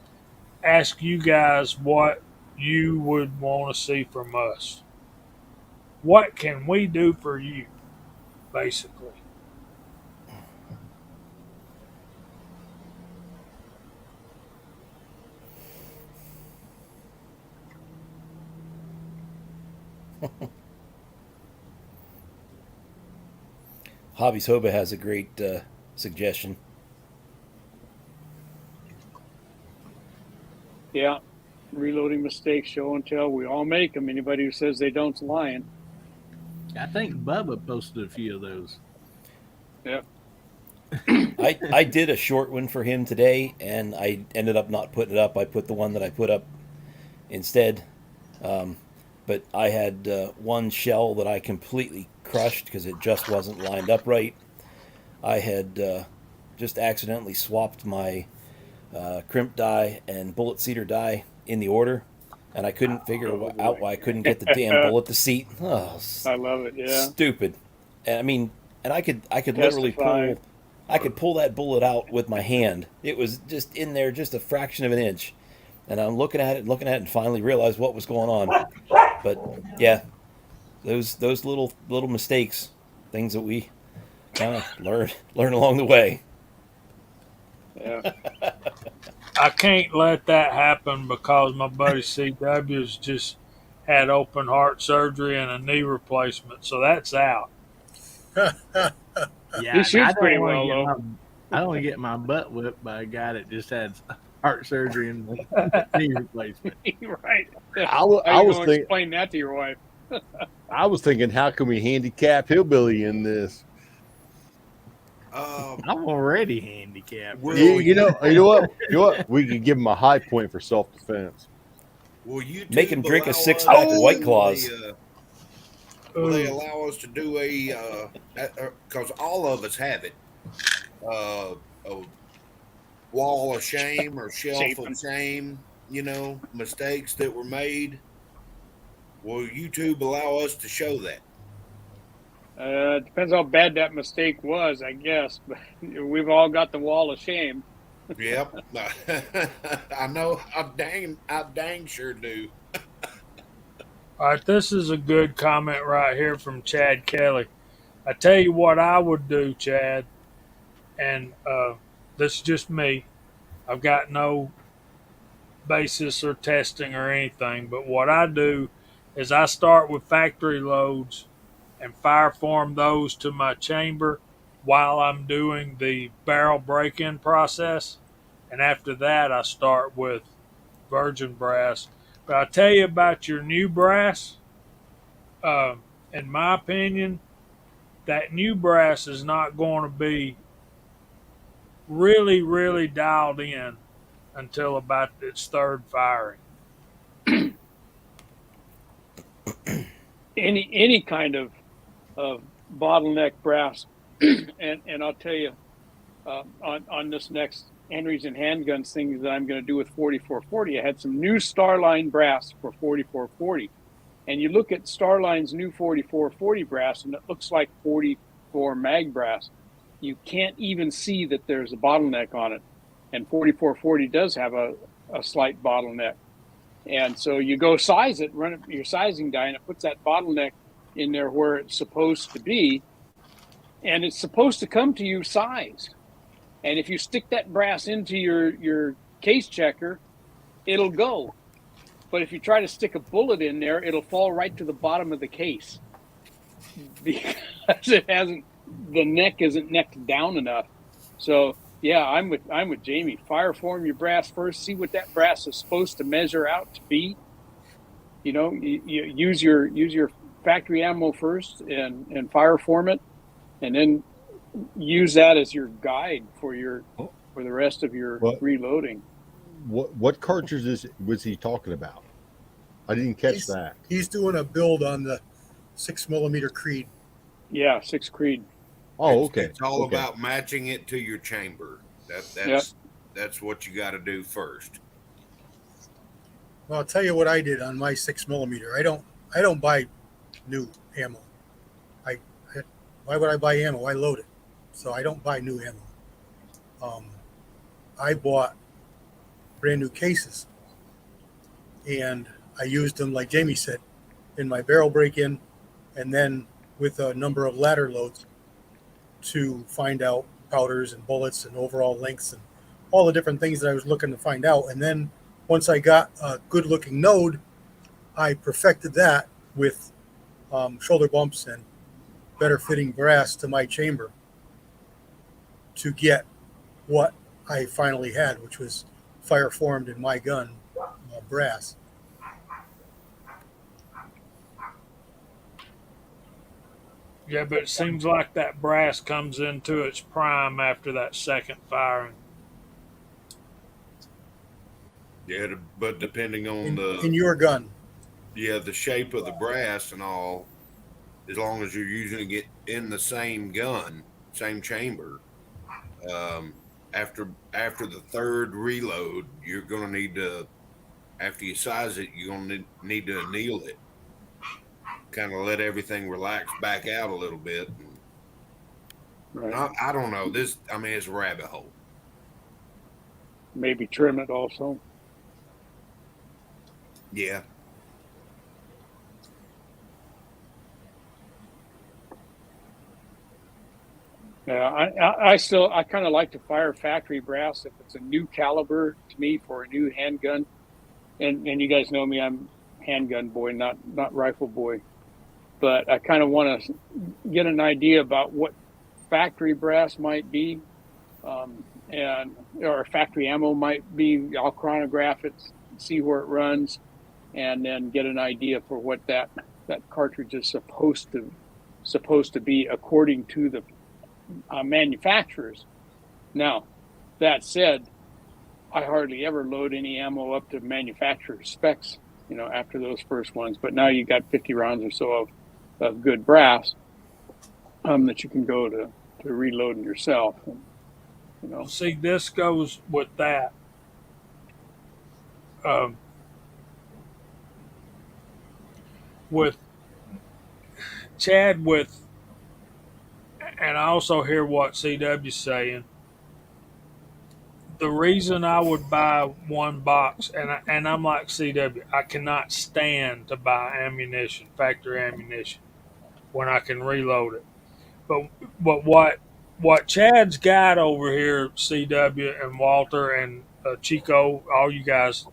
ask you guys what you would want to see from us. What can we do for you, basically? Hobby Soba has a great suggestion. Yeah. Reloading mistakes, show and tell. We all make them. Anybody who says they don't's lying. I think Bubba posted a few of those. Yeah. I did a short one for him today, and I ended up not putting it up. I put the one that I put up instead. Um, but I had one shell that I completely crushed because it just wasn't lined up right. I had just accidentally swapped my crimp die and bullet seater die in the order, and I couldn't figure out why I couldn't get the damn bullet to seat. Oh, I love it. Yeah. stupid. And I mean, and I could literally Testify. pull that bullet out with my hand. It was just in there, just a fraction of an inch. And I'm looking at it, and finally realized what was going on. But yeah, those little mistakes, things that we kind of learn along the way. Yeah. I can't let that happen because my buddy CW's just had open heart surgery and a knee replacement, so that's out. Yeah, He shoots I don't pretty wanna well, get though. I don't want to get my butt whipped by a guy that just had heart surgery and knee replacement. Right. I was How you was gonna thinking, explain that to your wife? how can we handicap Hillbilly in this? I'm already handicapped. Will You know what? We could give him a high point for self defense. Will you Make him drink a allow 6-pack us of White to Claws. will they allow us to do because all of us have it, a wall of shame or shelf of shame, mistakes that were made? Will YouTube allow us to show that? Depends how bad that mistake was, I guess. But we've all got the wall of shame. Yep. I know. I dang sure do. All right, this is a good comment right here from Chad Kelly. I tell you what I would do, Chad, and this is just me. I've got no basis or testing or anything, but what I do is I start with factory loads and fire form those to my chamber while I'm doing the barrel break in process. And after that, I start with virgin brass. But I tell you about your new brass, in my opinion, that new brass is not going to be really, really dialed in until about its third firing. Any kind of bottleneck brass, and I'll tell you, on this next Henry's and handguns thing that I'm going to do with 4440, I had some new Starline brass for 4440, and you look at Starline's new 4440 brass, and it looks like 44 mag brass. You can't even see that there's a bottleneck on it, and 4440 does have a slight bottleneck. And so you go size it, run it your sizing die, and it puts that bottleneck in there where it's supposed to be, and it's supposed to come to you sized. And if you stick that brass into your case checker, it'll go. But if you try to stick a bullet in there, it'll fall right to the bottom of the case because the neck isn't necked down enough. So yeah, I'm with Jamie. Fire form your brass first. See what that brass is supposed to measure out to be. You know, you use your factory ammo first and fire form it, and then use that as your guide for the rest of your reloading. What cartridges was he talking about? I didn't catch that. He's doing a build on the 6mm Creed. Yeah, 6 Creed. Oh, okay. It's all about matching it to your chamber. That's what you got to do first. Well, I'll tell you what I did on my 6mm. I don't buy new ammo. Why would I buy ammo? I load it, so I don't buy new ammo. I bought brand new cases, and I used them like Jamie said in my barrel break-in, and then with a number of ladder loads to find out powders and bullets and overall lengths and all the different things that I was looking to find out. And then once I got a good looking node, I perfected that with shoulder bumps and better fitting brass to my chamber to get what I finally had, which was fire formed in my gun brass. Yeah, but it seems like that brass comes into its prime after that second firing. Yeah, but depending on in your gun, the shape of the brass and all, as long as you're using it in the same gun, same chamber, after the third reload, you're going to need to, after you size it, you're going to need to anneal it, kind of let everything relax back out a little bit. Right. I don't know. It's a rabbit hole. Maybe trim it also. Yeah. Yeah, I kind of like to fire factory brass if it's a new caliber to me for a new handgun, and you guys know me, I'm handgun boy, not rifle boy, but I kind of want to get an idea about what factory brass might be, or factory ammo might be. I'll chronograph it, see where it runs, and then get an idea for what that cartridge is supposed to be according to the manufacturers. Now, that said, I hardly ever load any ammo up to manufacturer specs, after those first ones. But now you got 50 rounds or so of good brass that you can go to reloading yourself. And, See, this goes with that. With Chad, and I also hear what CW's saying. the reason I would buy one box, and I'm like CW, I cannot stand to buy ammunition, factory ammunition, when I can reload it. But what Chad's got over here, CW and Walter and Chico, all you guys,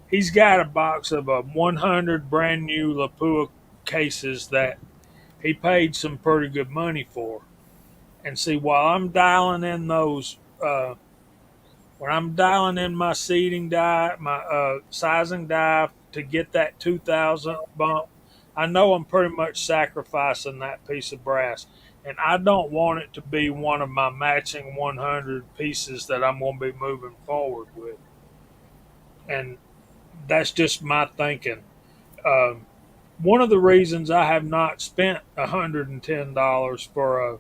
he's got a box of 100 brand new Lapua cases that he paid some pretty good money for. And see, while I'm dialing in those, when I'm dialing in my seating die, my sizing die to get that 2000 bump, I know I'm pretty much sacrificing that piece of brass. And I don't want it to be one of my matching 100 pieces that I'm going to be moving forward with. And that's just my thinking. Um, One of the reasons I have not spent $110 for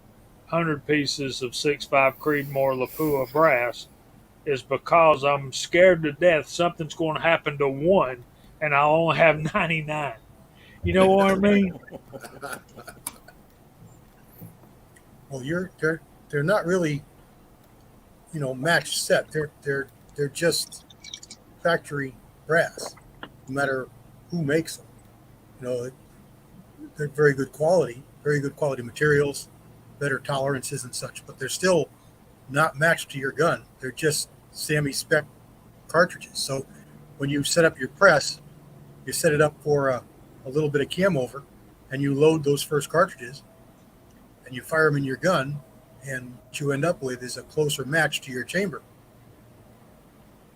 100 pieces of 6.5 Creedmoor Lapua brass is because I'm scared to death something's going to happen to one and I'll only have 99. You know what I mean? Well, they're not really, match set. They're just factory brass, no matter who makes them. They're very good quality materials, better tolerances and such, but they're still not matched to your gun. They're just semi-spec cartridges. So when you set up your press, you set it up for a little bit of cam over, and you load those first cartridges, and you fire them in your gun, and what you end up with is a closer match to your chamber.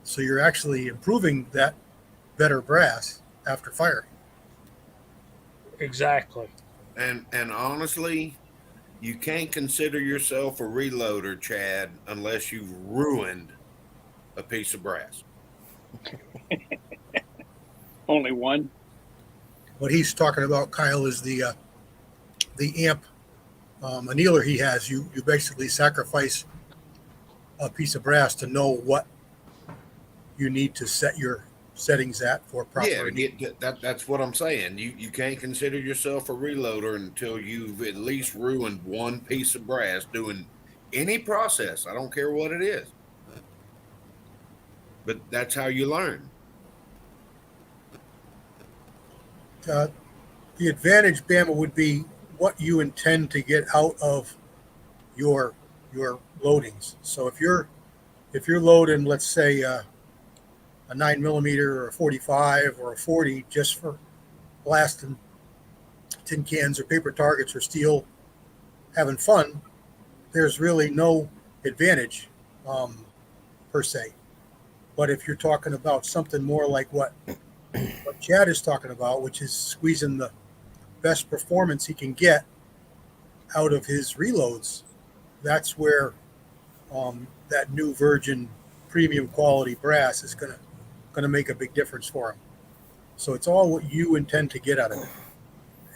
So you're actually improving that better brass after firing. Exactly. And honestly, you can't consider yourself a reloader, Chad, unless you've ruined a piece of brass. Only one. What he's talking about, Kyle, is the amp annealer he has. You basically sacrifice a piece of brass to know what you need to set your settings at for proper. Yeah, that's what I'm saying. You can't consider yourself a reloader until you've at least ruined one piece of brass doing any process. I don't care what it is. But that's how you learn. The advantage, Bama, would be what you intend to get out of your loadings. So if you're loading, let's say, a 9mm or a 45 or a 40 just for blasting tin cans or paper targets or steel, having fun, there's really no advantage per se. But if you're talking about something more like what Chad is talking about, which is squeezing the best performance he can get out of his reloads, that's where that new virgin premium quality brass is going to make a big difference for him. So it's all what you intend to get out of it,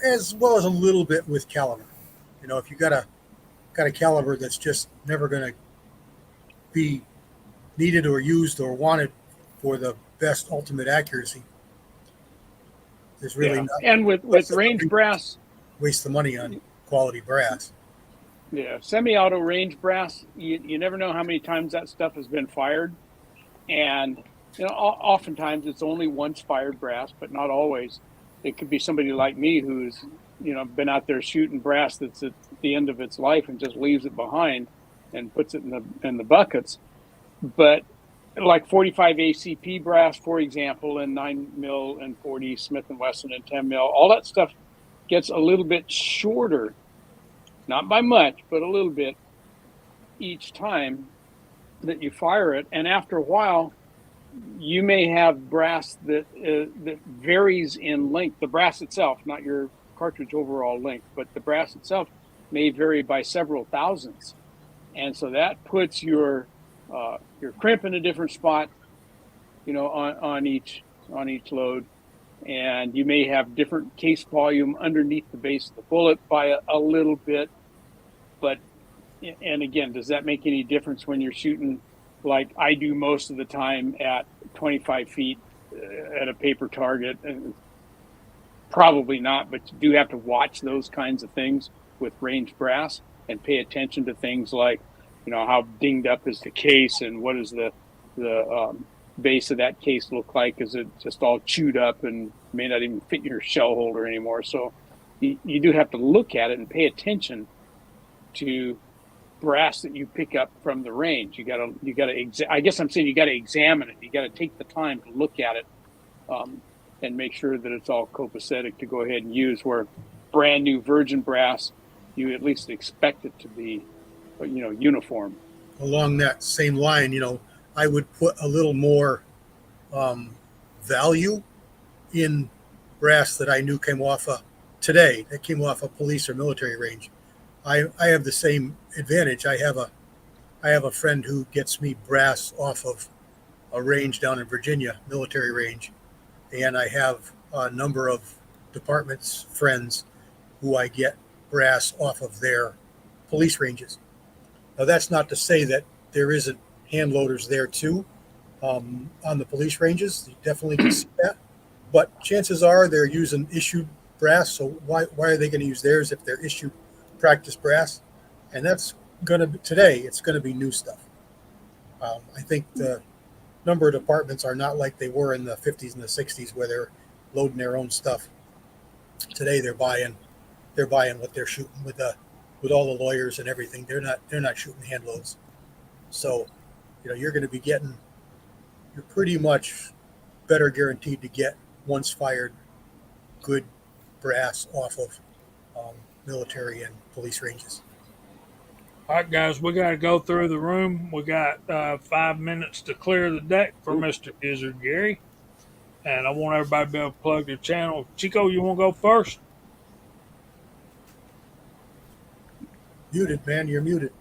as well as a little bit with caliber. If you got a caliber that's just never going to be needed or used or wanted for the best ultimate accuracy, there's really not. And with range brass, waste the money on quality brass. Yeah, semi-auto range brass, you never know how many times that stuff has been fired. And, oftentimes it's only once fired brass, but not always. It could be somebody like me who's, been out there shooting brass that's at the end of its life and just leaves it behind and puts it in the buckets. But like 45 ACP brass, for example, and 9mm and 40 Smith & Wesson and 10mm, all that stuff gets a little bit shorter, not by much, but a little bit each time that you fire it. And after a while, you may have brass that varies in length. The brass itself, not your cartridge overall length, but the brass itself may vary by several thousandths. And so that puts your crimp in a different spot, on each load. And you may have different case volume underneath the base of the bullet by a little bit. But, and again, does that make any difference when you're shooting like I do most of the time at 25 feet at a paper target? And probably not, but you do have to watch those kinds of things with range brass and pay attention to things like how dinged up is the case, and what is the base of that case look like? Is it just all chewed up and may not even fit your shell holder anymore? So you do have to look at it and pay attention to brass that you pick up from the range. You gotta. I guess I'm saying you got to examine it. You got to take the time to look at it, and make sure that it's all copacetic to go ahead and use. Where brand new virgin brass, you at least expect it to be, uniform. Along that same line, I would put a little more value in brass that I knew came off that came off a police or military range. I have the same advantage. I have a friend who gets me brass off of a range down in Virginia, military range, and I have a number of departments friends who I get brass off of their police ranges. Now that's not to say that there isn't hand loaders there too, on the police ranges. You definitely can see that, but chances are they're using issued brass. So why are they going to use theirs if they're issued practice brass? And that's today it's going to be new stuff. I think the number of departments are not like they were in the 50s and the 60s where they're loading their own stuff. Today they're buying what they're shooting with all the lawyers and everything. They're not shooting hand loads. So, you're going to be you're pretty much better guaranteed to get once fired good brass off of military and police ranges. All right, guys, we got to go through the room. We got 5 minutes to clear the deck for Mr. Gizzard Gary. And I want everybody to be able to plug their channel. Chico, you want to go first? Muted, man. You're muted.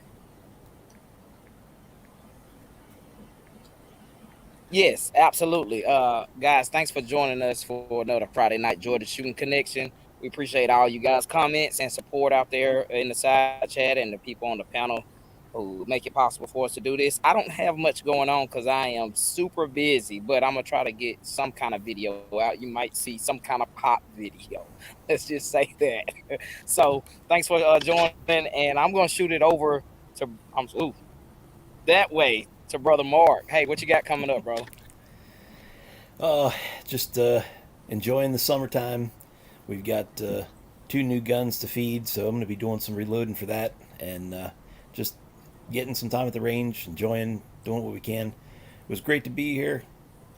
Yes, absolutely. Guys, thanks for joining us for another Friday Night Georgia Shooting Connection. We appreciate all you guys' comments and support out there in the side chat and the people on the panel who make it possible for us to do this. I don't have much going on because I am super busy, but I'm going to try to get some kind of video out. You might see some kind of pop video. Let's just say that. So thanks for joining, and I'm going to shoot it over to that way to Brother Mark. Hey, what you got coming up, bro? Just enjoying the summertime. We've got 2 new guns to feed, so I'm going to be doing some reloading for that, and just getting some time at the range, doing what we can. It was great to be here.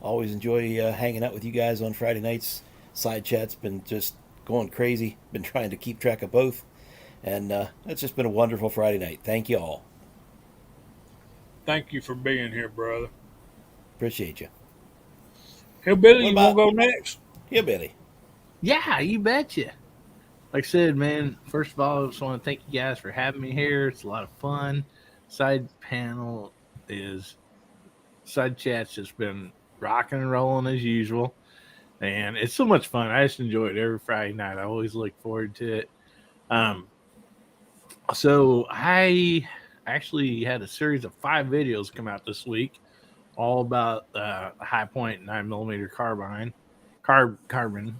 Always enjoy hanging out with you guys on Friday nights. Side chat's been just going crazy. Been trying to keep track of both, and it's just been a wonderful Friday night. Thank you all. Thank you for being here, brother. Appreciate you. Hillbilly, you want to go next? Hillbilly. Yeah, you betcha. Like I said, man, first of all, I just want to thank you guys for having me here. It's a lot of fun. Side chat's just been rocking and rolling as usual. And it's so much fun. I just enjoy it every Friday night. I always look forward to it. So I actually had a series of 5 videos come out this week, all about High Point 9mm carbon.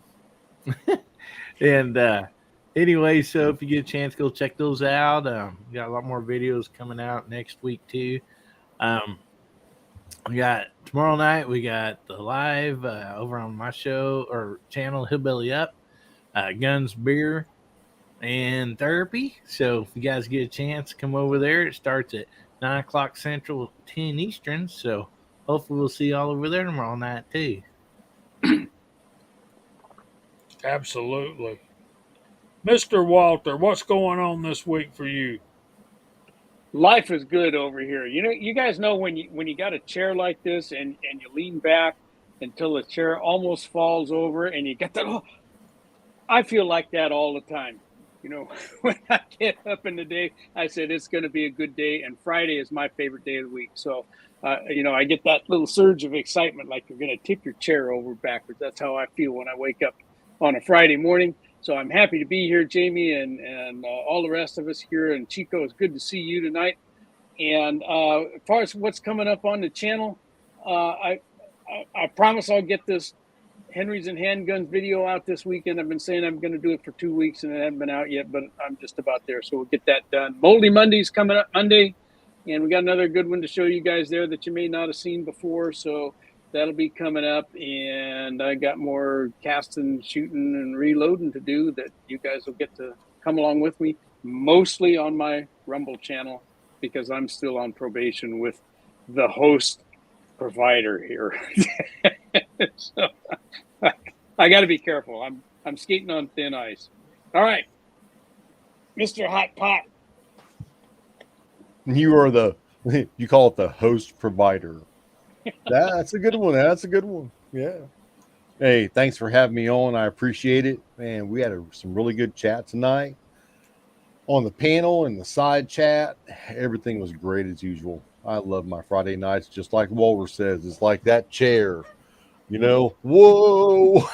And anyway, so if you get a chance, go check those out. We got a lot more videos coming out next week too. We got tomorrow night. We got the live over on my show or channel, Hillbilly Up, Guns, Beer, and Therapy. So if you guys get a chance, come over there. It starts at 9 o'clock Central, 10 Eastern. So hopefully we'll see y'all over there tomorrow night too. Absolutely. Mr. Walter, what's going on this week for you? Life is good over here. You guys know when you got a chair like this and you lean back until the chair almost falls over and you get that. Oh, I feel like that all the time. When I get up in the day, I said it's going to be a good day, and Friday is my favorite day of the week. So, I get that little surge of excitement, like you're going to tip your chair over backwards. That's how I feel when I wake up on a Friday morning. So I'm happy to be here, Jamie, and all the rest of us here. And Chico, it's good to see you tonight. And as far as what's coming up on the channel, I promise I'll get this Henry's and Handguns video out this weekend. I've been saying I'm going to do it for 2 weeks, and it hasn't been out yet, but I'm just about there. So we'll get that done. Moldy Monday's coming up Monday. And we got another good one to show you guys there that you may not have seen before. So that'll be coming up. And I got more casting, shooting, and reloading to do that you guys will get to come along with me, mostly on my Rumble channel, because I'm still on probation with the host provider here. So I got to be careful. I'm skating on thin ice. All right, Mr. Hot Pot. You are you call it the host provider. That's a good one. That's a good one. Yeah. Hey, thanks for having me on. I appreciate it. Man, we had some really good chat tonight on the panel and the side chat. Everything was great as usual. I love my Friday nights, just like Walter says. It's like that chair, whoa.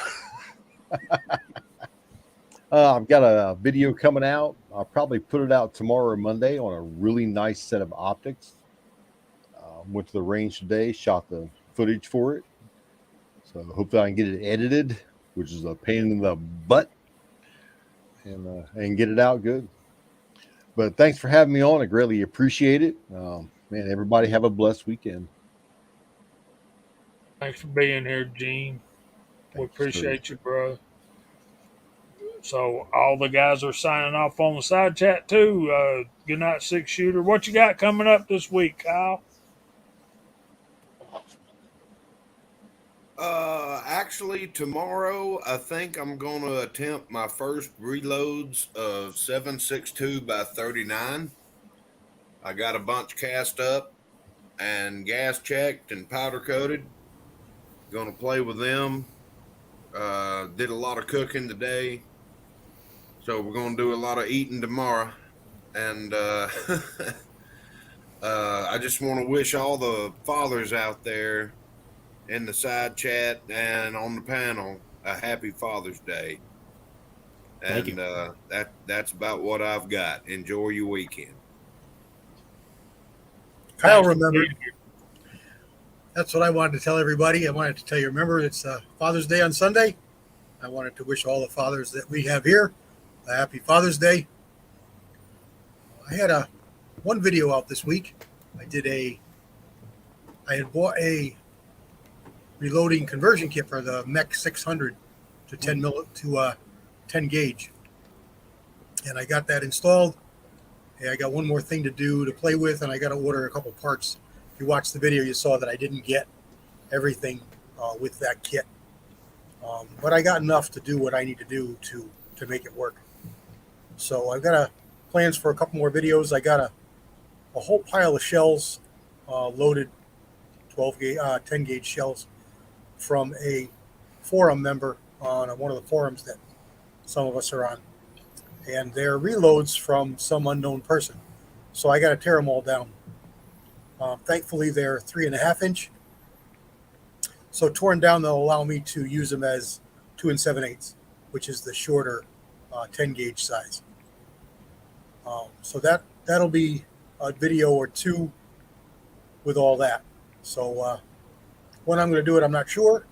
I've got a video coming out. I'll probably put it out tomorrow or Monday on a really nice set of optics. Went to the range today, shot the footage for it. So hopefully I can get it edited, which is a pain in the butt, and get it out good. But thanks for having me on. I greatly appreciate it. Man, everybody have a blessed weekend. Thanks for being here, Gene. We appreciate you, bro. So all the guys are signing off on the side chat too. Good night, 6-shooter. What you got coming up this week, Kyle? Actually, tomorrow I think I'm going to attempt my first reloads of 7.62 by 39. I got a bunch cast up and gas checked and powder coated. Going to play with them. Did a lot of cooking today, so we're going to do a lot of eating tomorrow. And I just want to wish all the fathers out there in the side chat and on the panel a happy Father's Day. Thank And you. that's about what I've got. Enjoy your weekend. Kyle remembered. That's what I wanted to tell everybody. I wanted to tell you, remember, it's Father's Day on Sunday. I wanted to wish all the fathers that we have here a happy Father's Day. I had one video out this week. I had bought a reloading conversion kit for the Mech 600 to 10 gauge, and I got that installed. And I got one more thing to do to play with, and I got to order a couple parts. If you watched the video, you saw that I didn't get everything with that kit, but I got enough to do what I need to do to make it work. So I've got plans for a couple more videos. I got a whole pile of shells, loaded 10 gauge shells from a forum member on one of the forums that some of us are on, and they're reloads from some unknown person. So I got to tear them all down. Thankfully, they're 3.5 inch. So torn down, they'll allow me to use them as 2 7/8, which is the shorter 10 gauge size. So that'll be a video or two with all that. So when I'm going to do it, I'm not sure.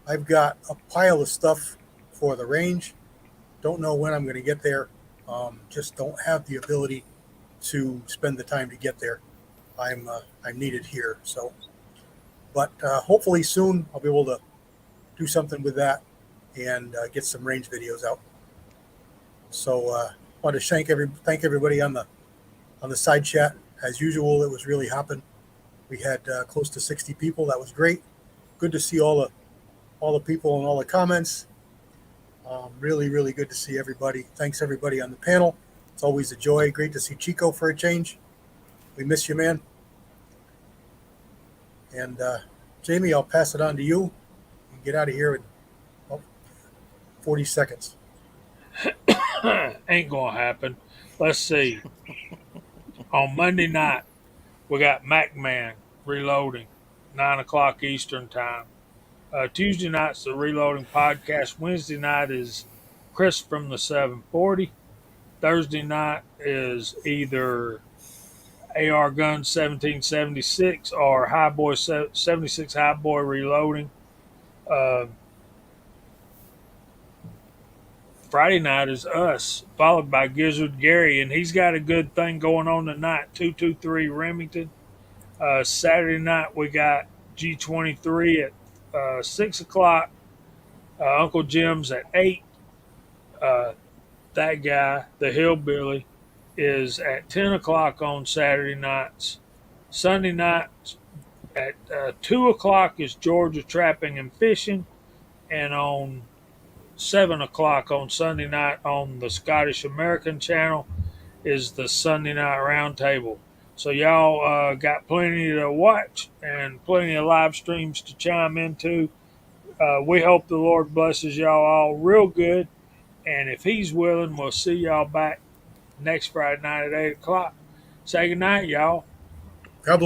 I've got a pile of stuff for the range. Don't know when I'm going to get there. Just don't have the ability to spend the time to get there. I'm needed here. So, but hopefully soon I'll be able to do something with that and get some range videos out. So I want to thank everybody on the side chat. As usual, it was really hopping. We had close to 60 people. That was great. Good to see all the people and all the comments. Really, really good to see everybody. Thanks everybody on the panel. It's always a joy. Great to see Chico for a change. We miss you, man. And Jamie, I'll pass it on to you. Get out of here in 40 seconds. Ain't gonna happen. Let's see. On Monday night, we got MacMan reloading, 9 o'clock Eastern time. Tuesday night's the Reloading Podcast. Wednesday night is Chris from the 740. Thursday night is either AR Gun 1776 or Highboy 76 Highboy Reloading. Friday night is us, followed by Gizzard Gary, and he's got a good thing going on tonight. 223 Remington. Saturday night we got G23 at 6 o'clock. Uncle Jim's at 8. Uh, that guy, the hillbilly, is at 10 o'clock on Saturday nights. Sunday nights at 2 o'clock is Georgia Trapping and Fishing, and on 7 o'clock on Sunday night on the Scottish American channel is the Sunday Night Roundtable. So y'all got plenty to watch and plenty of live streams to chime into. We hope the Lord blesses y'all all real good. And if He's willing, we'll see y'all back next Friday night at 8 o'clock. Say good night, y'all.